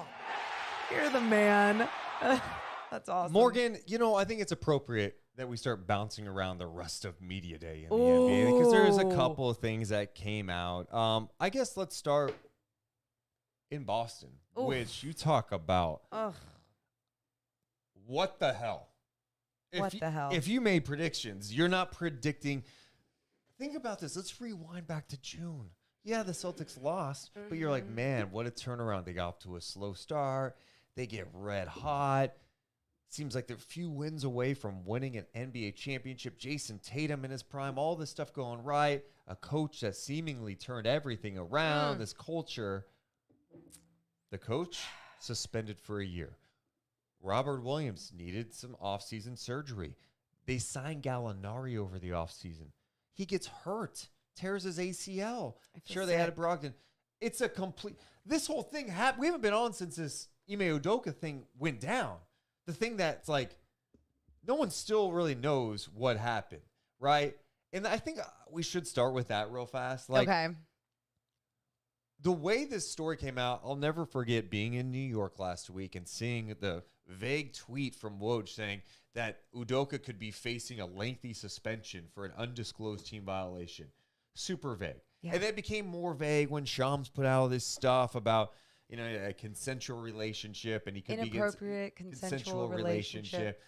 You're the man. That's awesome. Morgan, I think it's appropriate that we start bouncing around the rest of media day in the NBA because there's a couple of things that came out. I guess let's start in Boston, which you talk about. What the hell? If you made predictions, you're not predicting. Think about this. Let's rewind back to June. Yeah, the Celtics lost, but you're like, man, what a turnaround. They got off to a slow start. They get red hot. Seems like they're a few wins away from winning an NBA championship. Jason Tatum in his prime, all this stuff going right. A coach that seemingly turned everything around, this culture. The coach suspended for a year. Robert Williams needed some offseason surgery. They signed Gallinari over the offseason. He gets hurt, tears his ACL. Sure, they had Brogdon. It's a complete... This whole thing happened. We haven't been on since this Ime Udoka thing went down. The thing that's like, no one still really knows what happened, right? And I think we should start with that real fast. Like, the way this story came out, I'll never forget being in New York last week and seeing the vague tweet from Woj saying that Udoka could be facing a lengthy suspension for an undisclosed team violation. Super vague. Yeah. And that became more vague when Shams put out all this stuff about, a consensual relationship, and he could be inappropriate consensual relationship.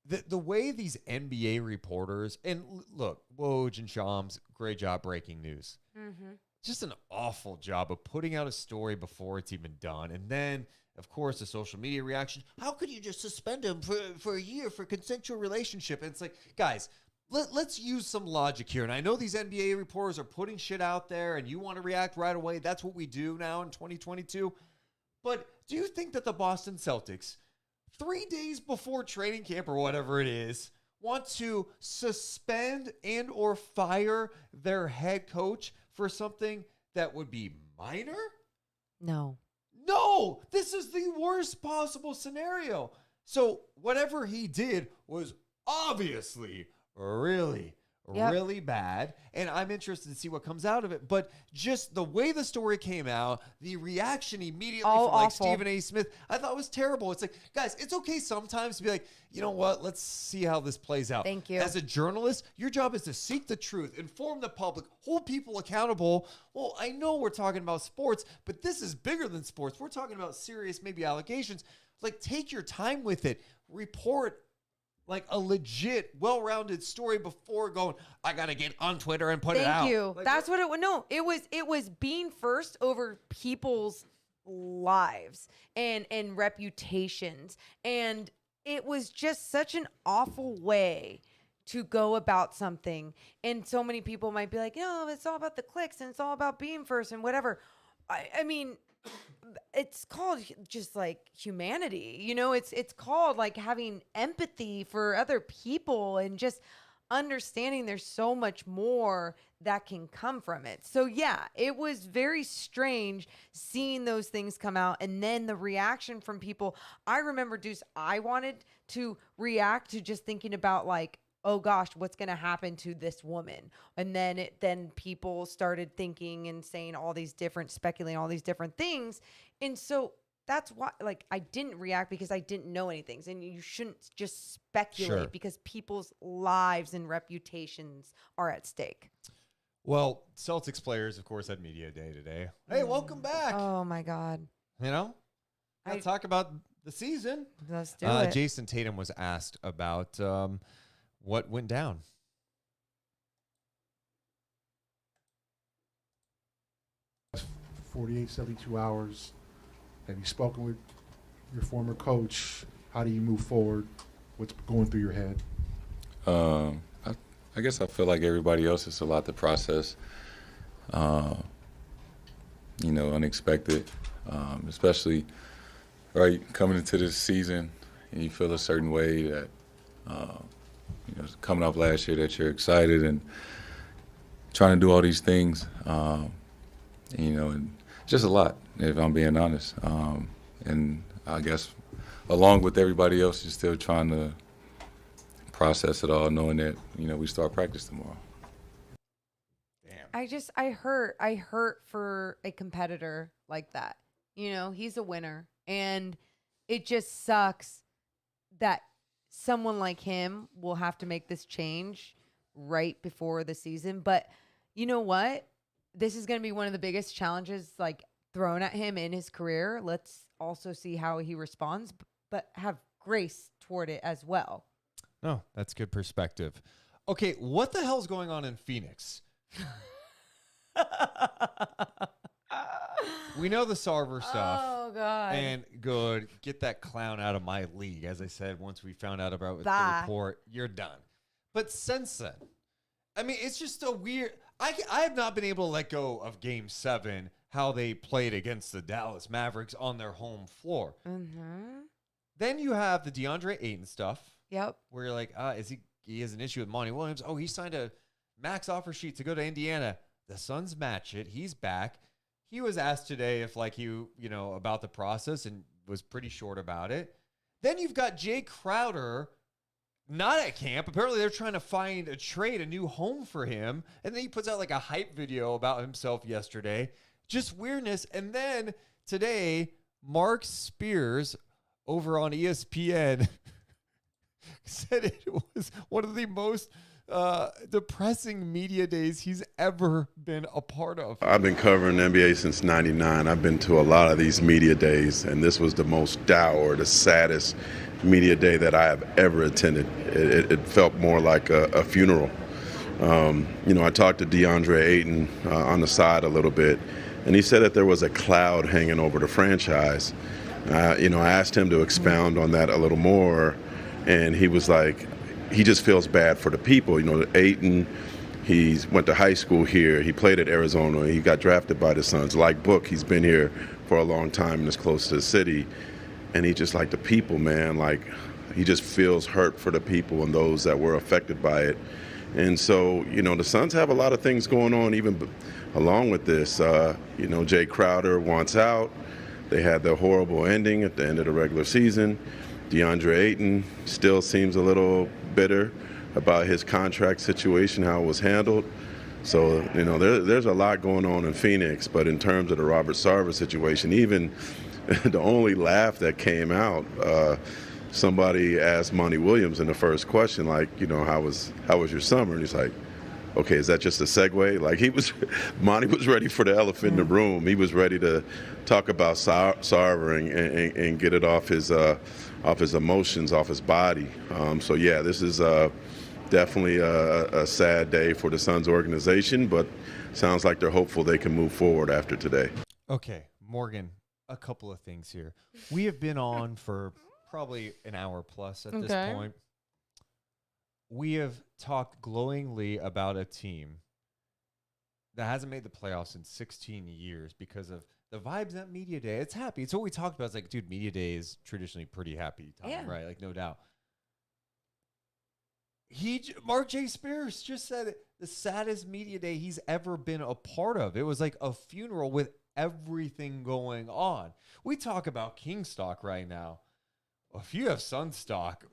The way these NBA reporters, and look, Woj and Shams, great job breaking news. Mm-hmm. Just an awful job of putting out a story before it's even done. And then, of course, the social media reaction. How could you just suspend him for a year for consensual relationship? And it's like, guys, let's use some logic here. And I know these NBA reporters are putting shit out there and you want to react right away. That's what we do now in 2022. But do you think that the Boston Celtics, 3 days before training camp or whatever it is, want to suspend and or fire their head coach for something that would be minor? No. No, this is the worst possible scenario. So whatever he did was obviously really bad. And I'm interested to see what comes out of it. But just the way the story came out, the reaction immediately from like Stephen A. Smith, I thought was terrible. It's like, guys, it's okay sometimes to be like, you know what? Let's see how this plays out. Thank you. As a journalist, your job is to seek the truth, inform the public, hold people accountable. Well, I know we're talking about sports, but this is bigger than sports. We're talking about serious, maybe allegations. Like, take your time with it. Report like a legit, well-rounded story before going, I got to get on Twitter and put it out. Thank you. Like, that's what it was. No, it was being first over people's lives and reputations. And it was just such an awful way to go about something. And so many people might be like, it's all about the clicks and it's all about being first and whatever. I mean, it's called just like humanity, it's called like having empathy for other people and just understanding there's so much more that can come from it. So yeah, it was very strange seeing those things come out and then the reaction from people. I remember, Deuce, I wanted to react to just thinking about like, oh gosh, what's going to happen to this woman? And then people started thinking and saying speculating all these different things. And so that's why, like, I didn't react because I didn't know anything. And you shouldn't just speculate because people's lives and reputations are at stake. Well, Celtics players, of course, had media day today. Hey, welcome back. Oh my God. Let's talk about the season. Let's do it. Jason Tatum was asked about, what went down? 48, 72 hours. Have you spoken with your former coach? How do you move forward? What's going through your head? I guess I feel like everybody else. It's a lot to process. Unexpected, especially coming into this season, and you feel a certain way that. Coming off last year that you're excited and trying to do all these things, and just a lot, if I'm being honest. And I guess along with everybody else, you're still trying to process it all, knowing that, we start practice tomorrow. Damn. I hurt for a competitor like that. He's a winner and it just sucks that someone like him will have to make this change right before the season. But you know what? This is going to be one of the biggest challenges like thrown at him in his career. Let's also see how he responds, but have grace toward it as well. Oh, that's good perspective. Okay, what the hell's going on in Phoenix? We know the Sarver stuff. Oh, God. And good. Get that clown out of my league. As I said, once we found out about the report, you're done. But since then, I mean, it's just a weird... I have not been able to let go of Game 7, how they played against the Dallas Mavericks on their home floor. Mm-hmm. Then you have the DeAndre Ayton stuff. Yep. Where you're like, he has an issue with Monty Williams. Oh, he signed a max offer sheet to go to Indiana. The Suns match it. He's back. He was asked today if about the process and was pretty short about it. Then you've got Jay Crowder not at camp. Apparently, they're trying to find a new home for him. And then he puts out like a hype video about himself yesterday. Just weirdness. And then today, Mark Spears over on ESPN said it was one of the most depressing media days he's ever been a part of. I've been covering the NBA since '99. I've been to a lot of these media days, and this was the most dour, the saddest media day that I have ever attended. It felt more like a funeral. I talked to DeAndre Ayton on the side a little bit, and he said that there was a cloud hanging over the franchise. I asked him to expound on that a little more, and he was like, he just feels bad for the people. Ayton, he went to high school here. He played at Arizona. He got drafted by the Suns. Like Book, he's been here for a long time and is close to the city. And he just like the people, man. Like, he just feels hurt for the people and those that were affected by it. And so, the Suns have a lot of things going on even along with this. Jay Crowder wants out. They had the horrible ending at the end of the regular season. DeAndre Ayton still seems a little bitter about his contract situation, how it was handled. So, there's a lot going on in Phoenix. But in terms of the Robert Sarver situation, even the only laugh that came out, somebody asked Monty Williams in the first question, like, how was your summer? And he's like, okay, is that just a segue? Like, Monty was ready for the elephant in the room. He was ready to talk about Sarver and get it off his emotions, off his body. This is definitely a sad day for the Suns organization, but sounds like they're hopeful they can move forward after today. Okay, Morgan, a couple of things here. We have been on for probably an hour plus at this point. We have talked glowingly about a team that hasn't made the playoffs in 16 years because of the vibes at Media Day. It's happy. It's what we talked about. It's like, dude, Media Day is traditionally pretty happy time, right? Like, no doubt. Mark J. Spears just said it, the saddest Media Day he's ever been a part of. It was like a funeral with everything going on. We talk about King stock right now. If you have Sun stock,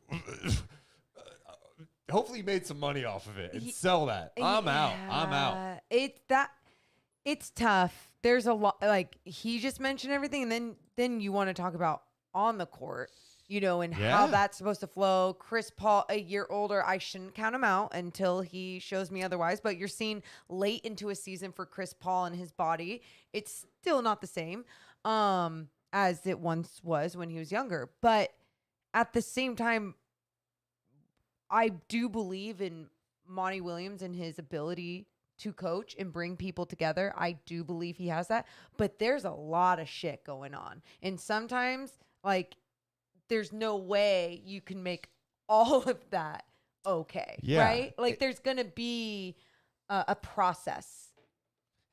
hopefully you made some money off of it and sell that. I'm out. It's tough. There's a lot, like he just mentioned everything, and then you want to talk about on the court, and how that's supposed to flow. Chris Paul, a year older, I shouldn't count him out until he shows me otherwise, but you're seeing late into a season for Chris Paul and his body. It's still not the same as it once was when he was younger, but at the same time, I do believe in Monty Williams and his ability to coach and bring people together. I do believe he has that, but there's a lot of shit going on. And sometimes, like, there's no way you can make all of that okay, right? Like, there's going to be a process.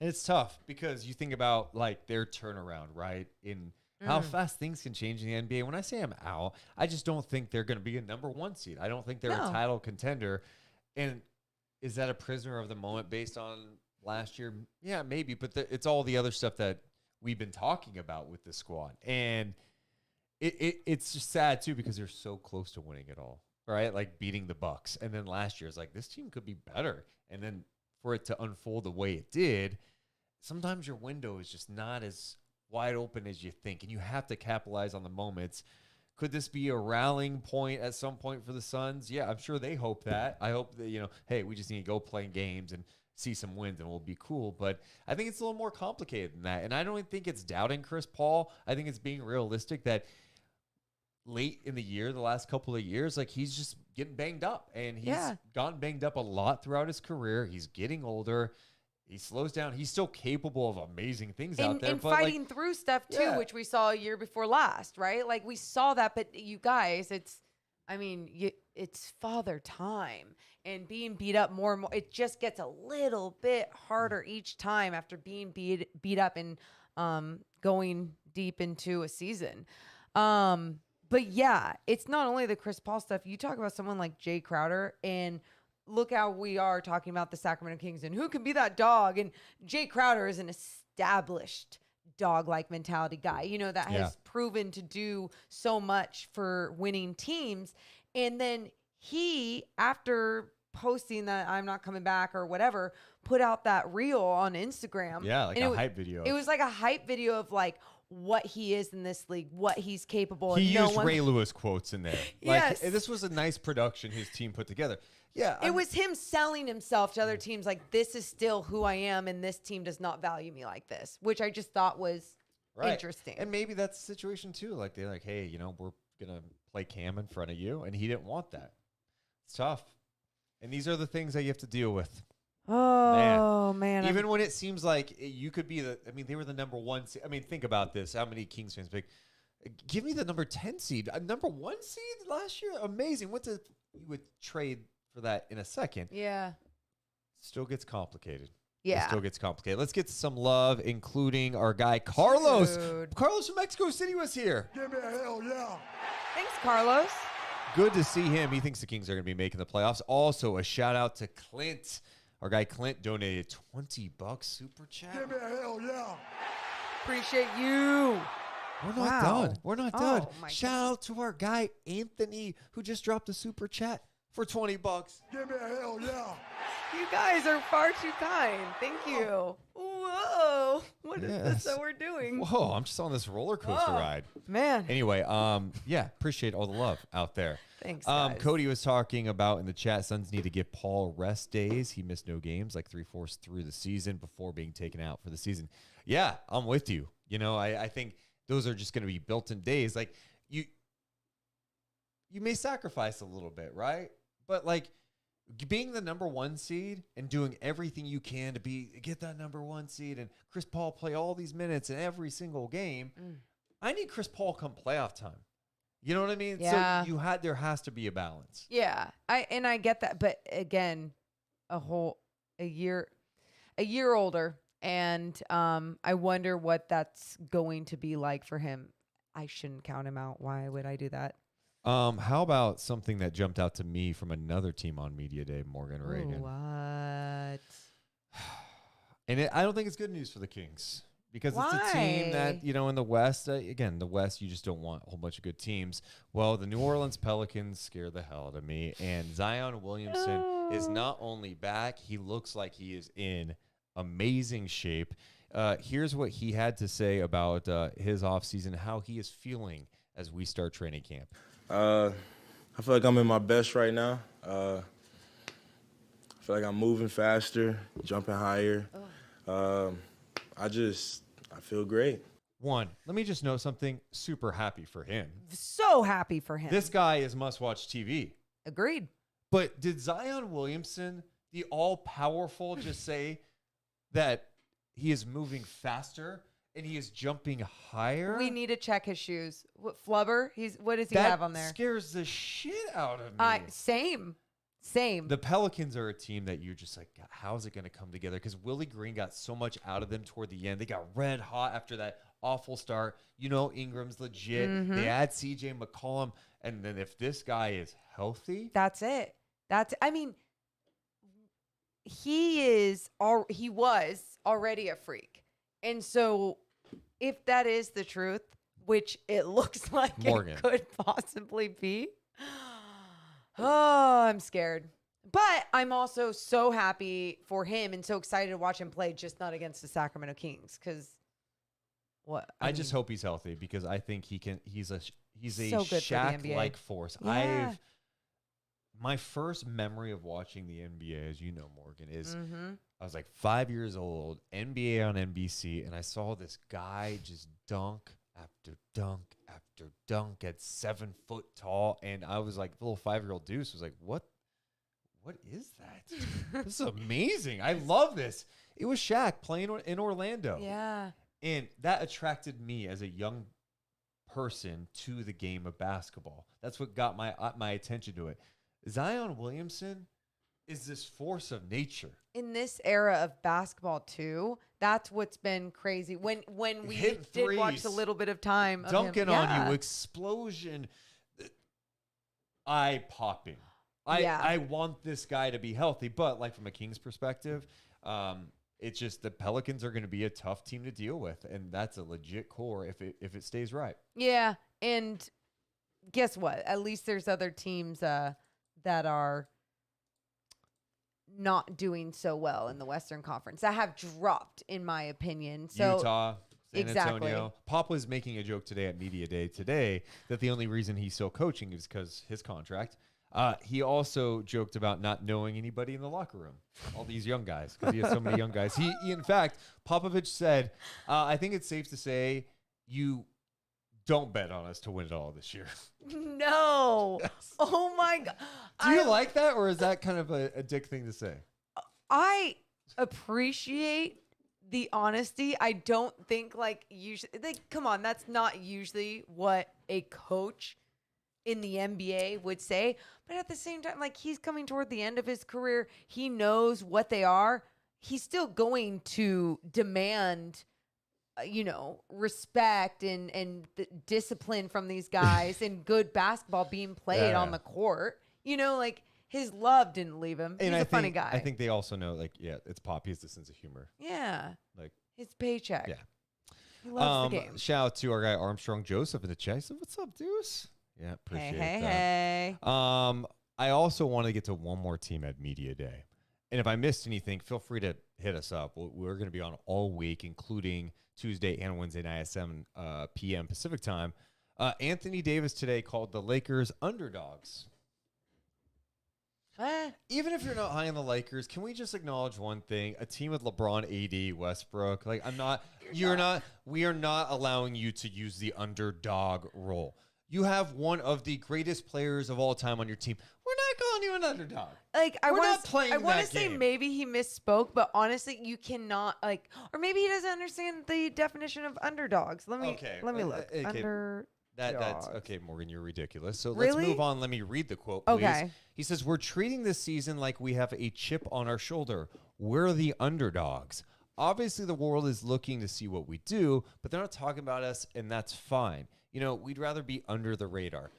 And it's tough because you think about, like, their turnaround, right? In how fast things can change in the NBA. When I say I'm out, I just don't think they're going to be a number one seed. I don't think they're a title contender. And is that a prisoner of the moment based on last year? Yeah, maybe. But it's all the other stuff that we've been talking about with this squad. And it's just sad, too, because they're so close to winning it all, right? Like beating the Bucks. And then last year, it's like, this team could be better. And then for it to unfold the way it did, sometimes your window is just not as wide open as you think, and you have to capitalize on the moments. Could this be a rallying point at some point for the Suns? Yeah, I'm sure they hope that. I hope that, hey, we just need to go play games and see some wins and we'll be cool. But I think it's a little more complicated than that. And I don't think it's doubting Chris Paul. I think it's being realistic that late in the year, the last couple of years, like, he's just getting banged up, and he's gotten banged up a lot throughout his career. He's getting older. He slows down. He's still capable of amazing things out there. And fighting through stuff, too, which we saw a year before last, right? Like, we saw that, but you guys, it's father time. And being beat up more and more, it just gets a little bit harder each time after being beat up and going deep into a season. But, yeah, it's not only the Chris Paul stuff. You talk about someone like Jay Crowder, and look how we are talking about the Sacramento Kings and who can be that dog. And Jay Crowder is an established dog-like mentality guy, that has proven to do so much for winning teams. And then he, after posting that I'm not coming back or whatever, put out that reel on Instagram. Yeah, like And a hype video. It was like a hype video of like what he is in this league, what he's capable of. He used Ray Lewis quotes in there. Yes. Like, this was a nice production his team put together. Yeah. It was him selling himself to other teams like, this is still who I am, and this team does not value me like this, which I just thought was interesting. And maybe that's the situation too. Like, they're like, hey, you know, we're going to play Cam in front of you. And he didn't want that. It's tough. And these are the things that you have to deal with. Oh, man. Even when it seems like you could be they were the number 1 seed. I mean, think about this. How many Kings fans pick? Give me the number 10 seed. A number 1 seed last year? Amazing. You would trade for that in a second. Yeah. Still gets complicated. Yeah. It still gets complicated. Let's get some love, including our guy, Carlos. Dude. Carlos from Mexico City was here. Give me a hell yeah. Thanks, Carlos. Good to see him. He thinks the Kings are going to be making the playoffs. Also, a shout out to Clint. Our guy Clint donated $20 super chat. Give me a hell yeah. Appreciate you. We're not Wow. done. We're not done. Oh, my Shout out to our guy Anthony, who just dropped a super chat for $20. Give me a hell yeah. You guys are far too kind. Thank you. Whoa. What is this that we're doing? Whoa, I'm just on this roller coaster ride. Man. Anyway, yeah, appreciate all the love out there. Thanks, guys. Cody was talking about in the chat, Suns need to give Paul rest days. He missed no games, like 3/4 through the season before being taken out for the season. Yeah, I'm with you. You know, I think those are just going to be built-in days. Like, you may sacrifice a little bit, right? But, like, being the number 1 seed and doing everything you can to get that number 1 seed and Chris Paul play all these minutes in every single game. I need Chris Paul come playoff time. You know what I mean? Yeah. So there has to be a balance. Yeah. I get that, but again, a year older, and I wonder what that's going to be like for him. I shouldn't count him out. Why would I do that? How about something that jumped out to me from another team on Media Day, Morgan Reagan? What? And I don't think it's good news for the Kings because it's a team that, you know, in the West, again, the West, you just don't want a whole bunch of good teams. Well, the New Orleans Pelicans scare the hell out of me. And Zion Williamson is not only back, he looks like he is in amazing shape. Here's what he had to say about his offseason, how he is feeling as we start training camp. I feel like I'm in my best right now. I feel like I'm moving faster, jumping higher. I feel great. One, let me just know something. Super happy for him. So happy for him. This guy is must-watch TV. Agreed. But did Zion Williamson, the all-powerful, just say that he is moving faster and he is jumping higher? We need to check his shoes. What, Flubber? What does he have on there? That scares the shit out of me. Same. The Pelicans are a team that you're just like, God, how is it going to come together? Because Willie Green got so much out of them toward the end. They got red hot after that awful start. You know, Ingram's legit. They add CJ McCollum. And then if this guy is healthy. That's it. I mean, he was already a freak. And so if that is the truth, which it looks like it could possibly be, oh, I'm scared. But I'm also so happy for him and so excited to watch him play, just not against the Sacramento Kings. Because I just hope he's healthy because I think he's a so Shaq-like force. Yeah. My first memory of watching the NBA, as you know, Morgan, is I was like 5 years old, NBA on NBC, and I saw this guy just dunk after dunk after dunk at 7 foot tall, and I was like, the little 5-year-old Deuce was like, what is that? This is amazing. I love this. It was Shaq playing in Orlando. Yeah. And that attracted me as a young person to the game of basketball. That's what got my attention to it. Zion Williamson is this force of nature. In this era of basketball too, that's what's been crazy. When we did watch a little bit of time of dunking him. on you, explosion, eye popping. I want this guy to be healthy, but like from a Kings perspective, it's just the Pelicans are going to be a tough team to deal with, and that's a legit core if it stays right. Yeah, and guess what? At least there's other teams that are not doing so well in the Western Conference that have dropped, in my opinion. So Utah, San exactly. Antonio. Pop was making a joke today at Media Day today that the only reason he's still coaching is because his contract. He also joked about not knowing anybody in the locker room, all these young guys, because he has so many young guys. He in fact, Popovich said, I think it's safe to say you don't bet on us to win it all this year. No. Oh my God. Do you like that, or is that kind of a dick thing to say? I appreciate the honesty. I don't think usually, come on, that's not usually what a coach in the NBA would say. But at the same time, he's coming toward the end of his career. He knows what they are. He's still going to demand, respect and discipline from these guys and good basketball being played on the court. His love didn't leave him. He's a funny guy. I think they also know, it's Pop. He has a sense of humor. Yeah. His paycheck. Yeah. He loves the game. Shout out to our guy Armstrong Joseph in the chat. He said, "What's up, Deuce?" Yeah, appreciate that. Hey. I also want to get to one more team at Media Day. And if I missed anything, feel free to hit us up. We're going to be on all week, including Tuesday and Wednesday night at 7 p.m. Pacific time. Anthony Davis today called the Lakers underdogs. Even if you're not high on the Lakers, can we just acknowledge one thing? A team with LeBron, AD, Westbrook. We are not allowing you to use the underdog role. You have one of the greatest players of all time on your team. We're not calling you an underdog. I want to say maybe he misspoke, but honestly, you cannot or maybe he doesn't understand the definition of underdogs. Let me look. That's okay, Morgan, you're ridiculous. So Really? let's move on. Let me read the quote, please. Okay. He says, "We're treating this season like we have a chip on our shoulder. We're the underdogs. Obviously, the world is looking to see what we do, but they're not talking about us, and that's fine. We'd rather be under the radar."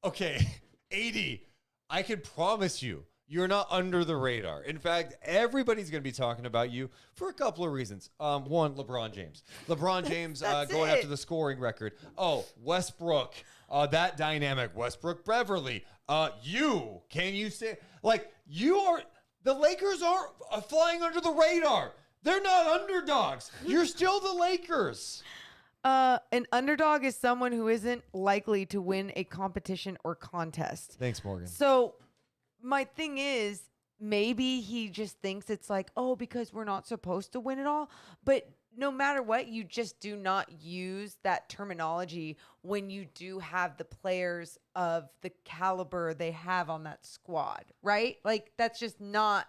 Okay, 80. I can promise you're not under the radar. In fact, everybody's going to be talking about you for a couple of reasons. One, LeBron James. LeBron James going after the scoring record. Oh, Westbrook. That dynamic. Westbrook Beverly. Can you say, the Lakers are flying under the radar. They're not underdogs. You're still the Lakers. An underdog is someone who isn't likely to win a competition or contest. Thanks, Morgan. So my thing is, maybe he just thinks it's because we're not supposed to win it all. But no matter what, you just do not use that terminology when you do have the players of the caliber they have on that squad, right? That's just not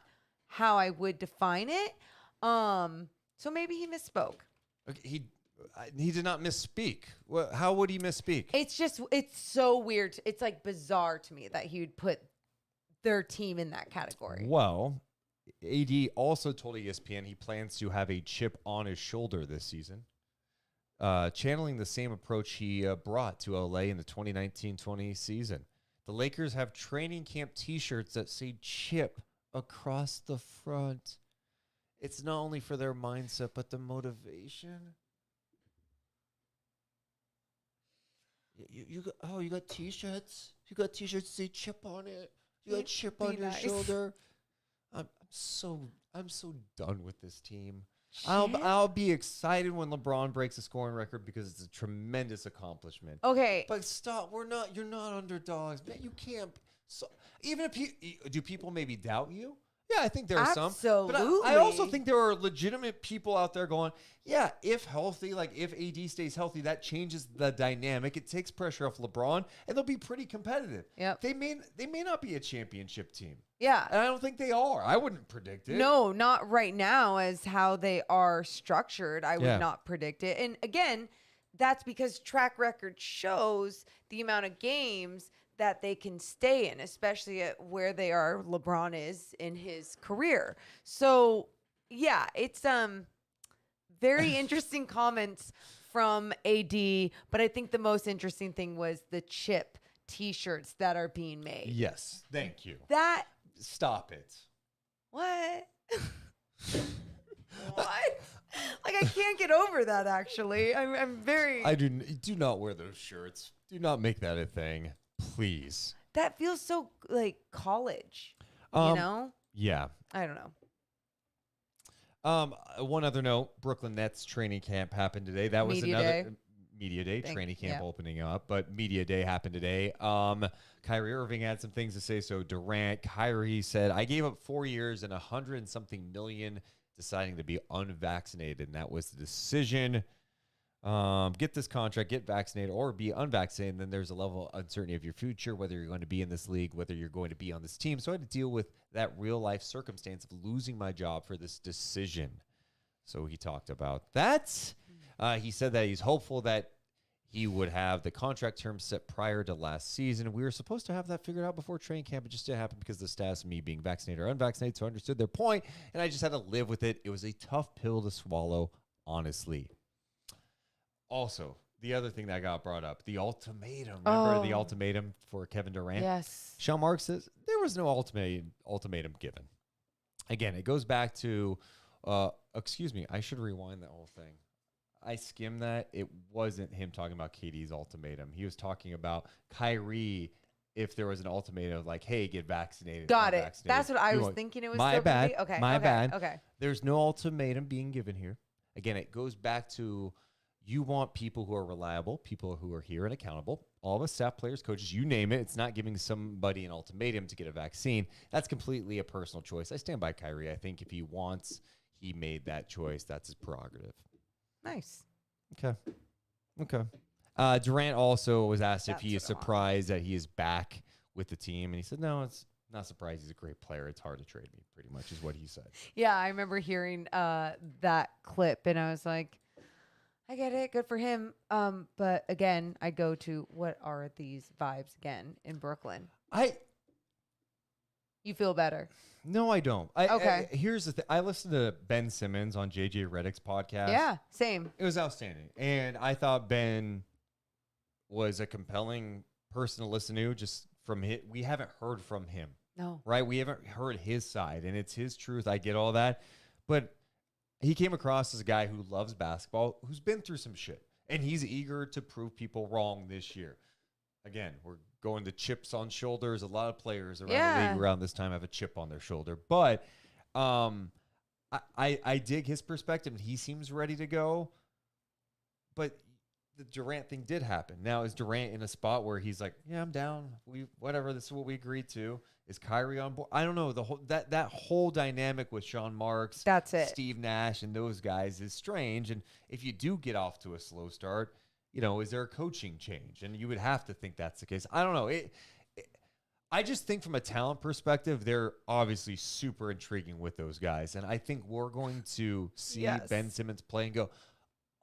how I would define it. So maybe he misspoke. Okay, he did not misspeak. How would he misspeak? It's so weird. It's bizarre to me that he would put their team in that category. Well, AD also told ESPN he plans to have a chip on his shoulder this season, channeling the same approach he brought to LA in the 2019-20 season. The Lakers have training camp T-shirts that say chip across the front. It's not only for their mindset, but the motivation. You got T-shirts? You got T-shirts that say chip on it? You got chip on your shoulder? I'm so done with this team. I'll be excited when LeBron breaks a scoring record because it's a tremendous accomplishment. Okay. But stop. You're not underdogs. Man, you can't. Even if do people maybe doubt you? Yeah, I think there are some. Absolutely. But I also think there are legitimate people out there going, yeah, if healthy, if AD stays healthy, that changes the dynamic. It takes pressure off LeBron, and they'll be pretty competitive. Yep. They may not be a championship team. Yeah. And I don't think they are. I wouldn't predict it. No, not right now as how they are structured. I would not predict it. And again, that's because track record shows the amount of games that they can stay in, especially at where they are. LeBron is in his career. So yeah, it's very interesting comments from AD, but I think the most interesting thing was the chip T-shirts that are being made. Yes, thank you. Stop it. What? What? I can't get over that. Actually, I'm very. I do not wear those shirts. Do not make that a thing. Please. That feels so like college, Yeah. I don't know. One other note, Brooklyn Nets training camp happened today. That was Media another day. media day, training camp yeah. opening up, but media day happened today. Kyrie Irving had some things to say. So Durant, Kyrie said, I gave up 4 years and 100 and something million deciding to be unvaccinated. And that was the decision. Get this contract, get vaccinated, or be unvaccinated. And then there's a level of uncertainty of your future, whether you're going to be in this league, whether you're going to be on this team. So I had to deal with that real life circumstance of losing my job for this decision. So he talked about that. He said that he's hopeful that he would have the contract terms set prior to last season. We were supposed to have that figured out before training camp. It just didn't happen because of the status of me being vaccinated or unvaccinated. So I understood their point, and I just had to live with it. It was a tough pill to swallow, honestly. Also, the other thing that got brought up, the ultimatum. Remember the ultimatum for Kevin Durant? Yes. Sean Marks says there was no ultimatum given. Again, it goes back to, excuse me, I should rewind that whole thing. I skimmed that. It wasn't him talking about KD's ultimatum. He was talking about Kyrie if there was an ultimatum like, hey, get vaccinated. Got it. That's what I was thinking it was my still gonna bad. be. Okay. My okay, bad. Okay. There's no ultimatum being given here. Again, it goes back to you want people who are reliable, people who are here and accountable. All of us, staff, players, coaches, you name it. It's not giving somebody an ultimatum to get a vaccine. That's completely a personal choice. I stand by Kyrie. I think if he wants, he made that choice. That's his prerogative. Nice. Okay. Durant also was asked if he is surprised that he is back with the team. And he said, no, it's not surprised. He's a great player. It's hard to trade me, pretty much is what he said. Yeah, I remember hearing that clip, and I was like, I get it. Good for him. But again, I go to what are these vibes again in Brooklyn? You feel better? No, I don't. Okay. Here's the thing. I listened to Ben Simmons on JJ Redick's podcast. Yeah, same. It was outstanding. And I thought Ben was a compelling person to listen to just from his. We haven't heard from him. No. Right? We haven't heard his side, and it's his truth. I get all that. But he came across as a guy who loves basketball, who's been through some shit, and he's eager to prove people wrong this year. Again, we're going to chips on shoulders. A lot of players around the league around this time have a chip on their shoulder. But I dig his perspective, and he seems ready to go. But the Durant thing did happen. Now, is Durant in a spot where he's like, yeah, I'm down. Whatever, this is what we agreed to. Is Kyrie on board? I don't know. The whole that whole dynamic with Sean Marks, that's it. Steve Nash, and those guys is strange. And if you do get off to a slow start, is there a coaching change? And you would have to think that's the case. I don't know. I just think from a talent perspective, they're obviously super intriguing with those guys. And I think we're going to see Ben Simmons play and go,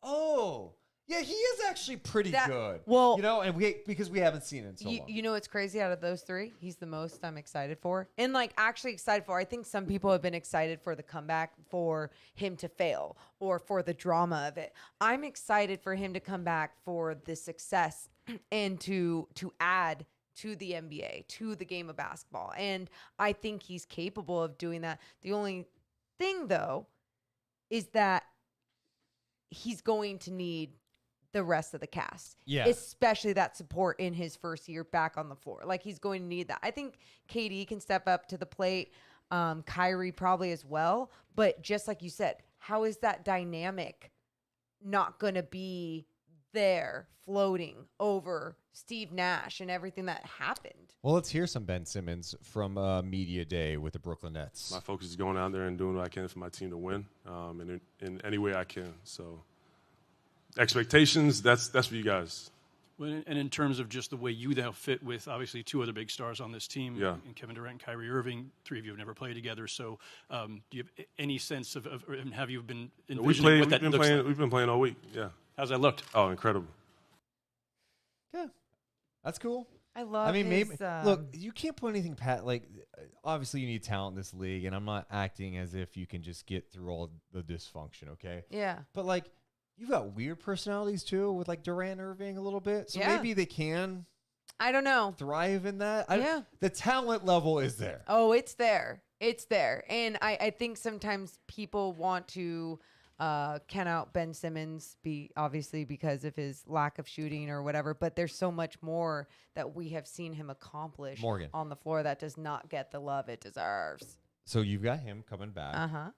oh, yeah, he is actually pretty good. Well, and because we haven't seen it in so long. You know what's crazy out of those three? He's the most I'm excited for. And actually excited for. I think some people have been excited for the comeback, for him to fail, or for the drama of it. I'm excited for him to come back for the success and to add to the NBA, to the game of basketball. And I think he's capable of doing that. The only thing, though, is that he's going to need the rest of the cast, especially that support in his first year back on the floor. He's going to need that. I think KD can step up to the plate, Kyrie probably as well. But just like you said, how is that dynamic not going to be there floating over Steve Nash and everything that happened? Well, let's hear some Ben Simmons from Media Day with the Brooklyn Nets. My focus is going out there and doing what I can for my team to win, and in any way I can. So expectations, that's for you guys. Well, and in terms of just the way you now fit with obviously two other big stars on this team, in Kevin Durant and Kyrie Irving, three of you have never played together. So do you have any sense of have you been envisioning what that looks like? We've been playing all week, yeah. How's that looked? Oh, incredible. Yeah, that's cool. I love maybe look, you can't put anything obviously you need talent in this league, and I'm not acting as if you can just get through all the dysfunction, okay? Yeah. But you've got weird personalities too with Durant, Irving a little bit. So maybe they can, I don't know, thrive in that. Yeah. The talent level is there. Oh, it's there. It's there. And I think sometimes people want to count out Ben Simmons obviously because of his lack of shooting or whatever, but there's so much more that we have seen him accomplish Morgan. on the floor that does not get the love it deserves. So you've got him coming back. Uh-huh.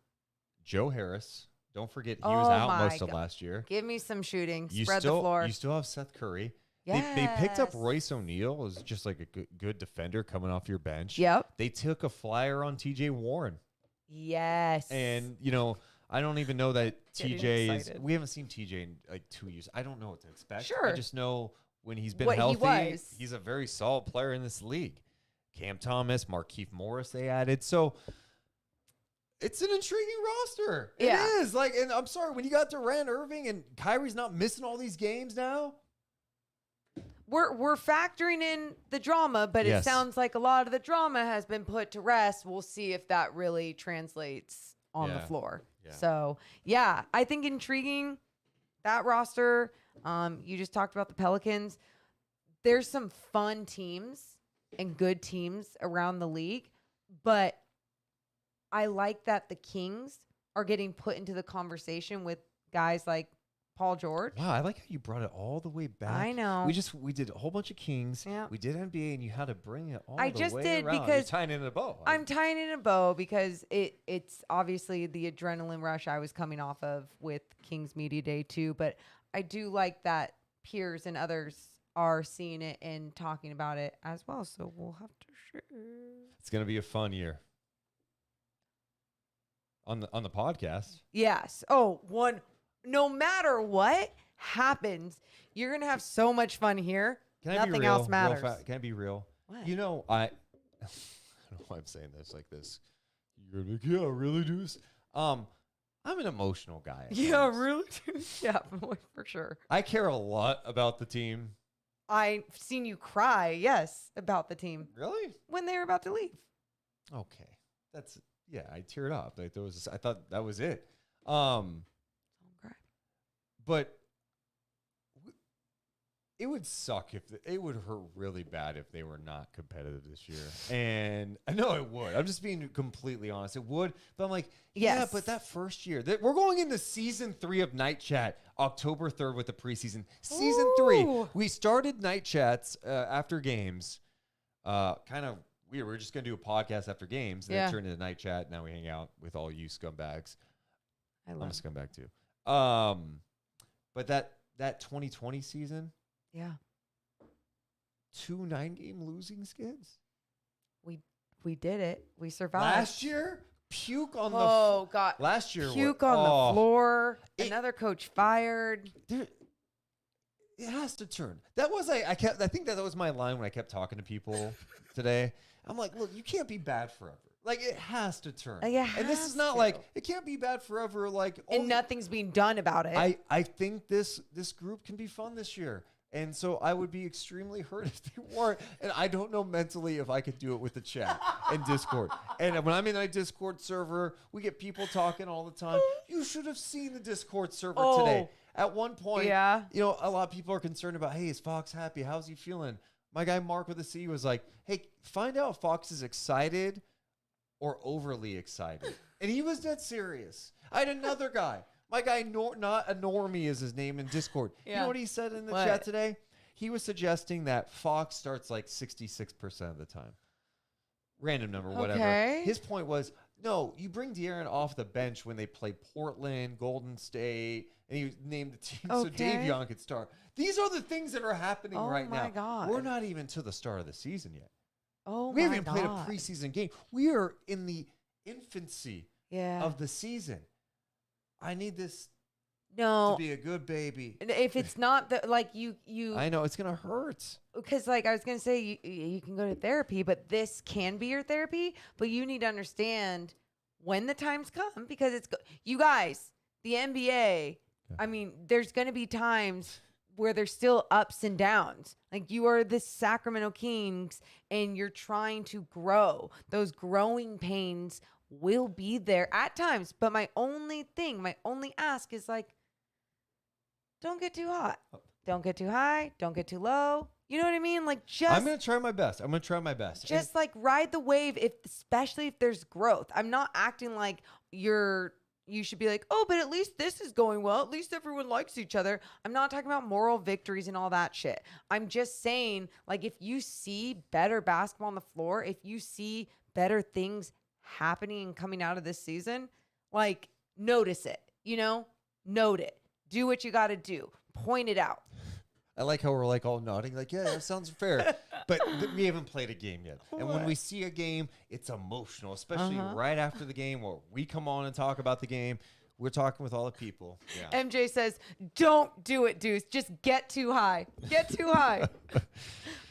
Joe Harris. Don't forget he was out most of God. last year. Give me some shooting. You Spread still, the floor. You still have Seth Curry. Yes. They picked up Royce O'Neal as just like a good defender coming off your bench. Yep. They took a flyer on TJ Warren. Yes. And, I don't even know that Getting TJ is. excited. We haven't seen TJ in like 2 years. I don't know what to expect. Sure. I just know when he's been What he healthy, was. he's a very solid player in this league. Cam Thomas, Markieff Morris, they added. So it's an intriguing roster. It is. And I'm sorry, when you got Durant, Irving, and Kyrie's not missing all these games now. We're factoring in the drama, but Yes. it sounds like a lot of the drama has been put to rest. We'll see if that really translates on the Yeah. floor. Yeah. So, yeah, I think intriguing, that roster. You just talked about the Pelicans. There's some fun teams and good teams around the league, but I like that the Kings are getting put into the conversation with guys like Paul George. Wow, I like how you brought it all the way back. I know. We did a whole bunch of Kings. Yeah. We did NBA, and you had to bring it all I the just way did around. You're because tying it in a bow. I'm tying in a bow because it's obviously the adrenaline rush I was coming off of with Kings Media Day too. But I do like that peers and others are seeing it and talking about it as well. So we'll have to share. It's gonna be a fun year on the podcast. Yes. No matter what happens, you're gonna have so much fun here. Can I Nothing be real? else matters. Can I be real? What? I don't know why I'm saying this like this. You're like, yeah, really, Deuce. I'm an emotional guy. at Yeah, times. really? Yeah, for sure. I care a lot about the team. I've seen you cry, yes, about the team. Really? When they were about to leave. Okay, I teared up. Like I thought that was it. But it would suck it would hurt really bad if they were not competitive this year. And I know it would. I'm just being completely honest. It would. But I'm like, yeah, Yes. but that first year, we're going into season 3 of Night Chat, October 3rd with the preseason. Season 3. We started Night Chats after games. Kind of weird. We were just going to do a podcast after games. And then it turned into Night Chat. Now we hang out with all you scumbags. I'm a scumbag too. But that 2020 season, Yeah. 2 9-game losing skids. We did it. We survived. Last year, puke on the Oh God. Last year, puke on the floor. Another coach fired. It has to turn. That was I think that was my line when I kept talking to people today. I'm like, look, you can't be bad forever. Like it has to turn. It and this has is not to. like it can't be bad forever. Like And nothing's being done about it. I think this group can be fun this year. And so I would be extremely hurt if they weren't. And I don't know mentally if I could do it with the chat and Discord. And when I'm in a Discord server, we get people talking all the time. You should have seen the Discord server today. At one point, a lot of people are concerned about, hey, is Fox happy? How's he feeling? My guy Mark with a C was like, hey, find out if Fox is excited or overly excited. And he was dead serious. I had another guy. My guy, not a normie is his name in Discord. You know what he said in the chat today? He was suggesting that Fox starts like 66% of the time. Random number, whatever. Okay. His point was, no, you bring De'Aaron off the bench when they play Portland, Golden State, and he named the team so Davion could start. These are the things that are happening right now. God. We're not even to the start of the season yet. Oh We my haven't even played a God. preseason game. We are in the infancy of the season. I need this to be a good baby. If it's not like you I know it's gonna hurt. Because like I was gonna say you can go to therapy, but this can be your therapy. But you need to understand when the times come because you guys, the NBA. I mean, there's gonna be times where there's still ups and downs. Like you are the Sacramento Kings and you're trying to grow. Those growing pains will be there at times. But my only ask is like, don't get too hot. Don't get too high. Don't get too low. You know what I mean? Like I'm gonna try my best. Just like ride the wave, especially if there's growth. I'm not acting like you're you should be like, oh, but at least this is going well. At least everyone likes each other. I'm not talking about moral victories and all that shit. I'm just saying, like, if you see better basketball on the floor, if you see better things happening and coming out of this season, like, notice it, note it. Do what you got to do. Point it out. I like how we're like all nodding, like, yeah, that sounds fair. But we haven't played a game yet. And when we see a game, it's emotional, especially right after the game where we come on and talk about the game. We're talking with all the people. Yeah. MJ says, don't do it, Deuce. Just get too high. Get too high.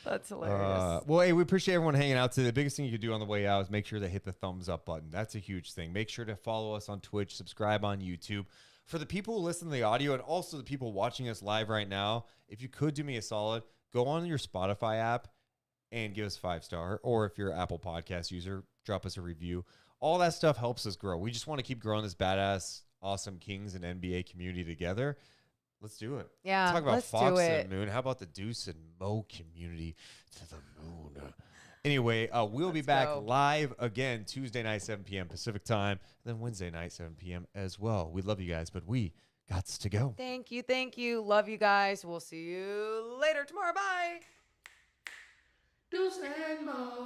That's hilarious. Well, hey, we appreciate everyone hanging out today. The biggest thing you can do on the way out is make sure to hit the thumbs up button. That's a huge thing. Make sure to follow us on Twitch, subscribe on YouTube. For the people who listen to the audio and also the people watching us live right now, if you could do me a solid, go on your Spotify app and give us 5-star. Or if you're an Apple Podcast user, drop us a review. All that stuff helps us grow. We just want to keep growing this badass, awesome Kings and NBA community together. Let's do it. Yeah, talk about let's Fox do and it. Moon. How about the Deuce and Mo community to the moon? Anyway, we'll be back live again Tuesday night, 7 p.m. Pacific time, and then Wednesday night, 7 p.m. as well. We love you guys, but we got to go. Thank you. Thank you. Love you guys. We'll see you later tomorrow. Bye. Deuce and Mo.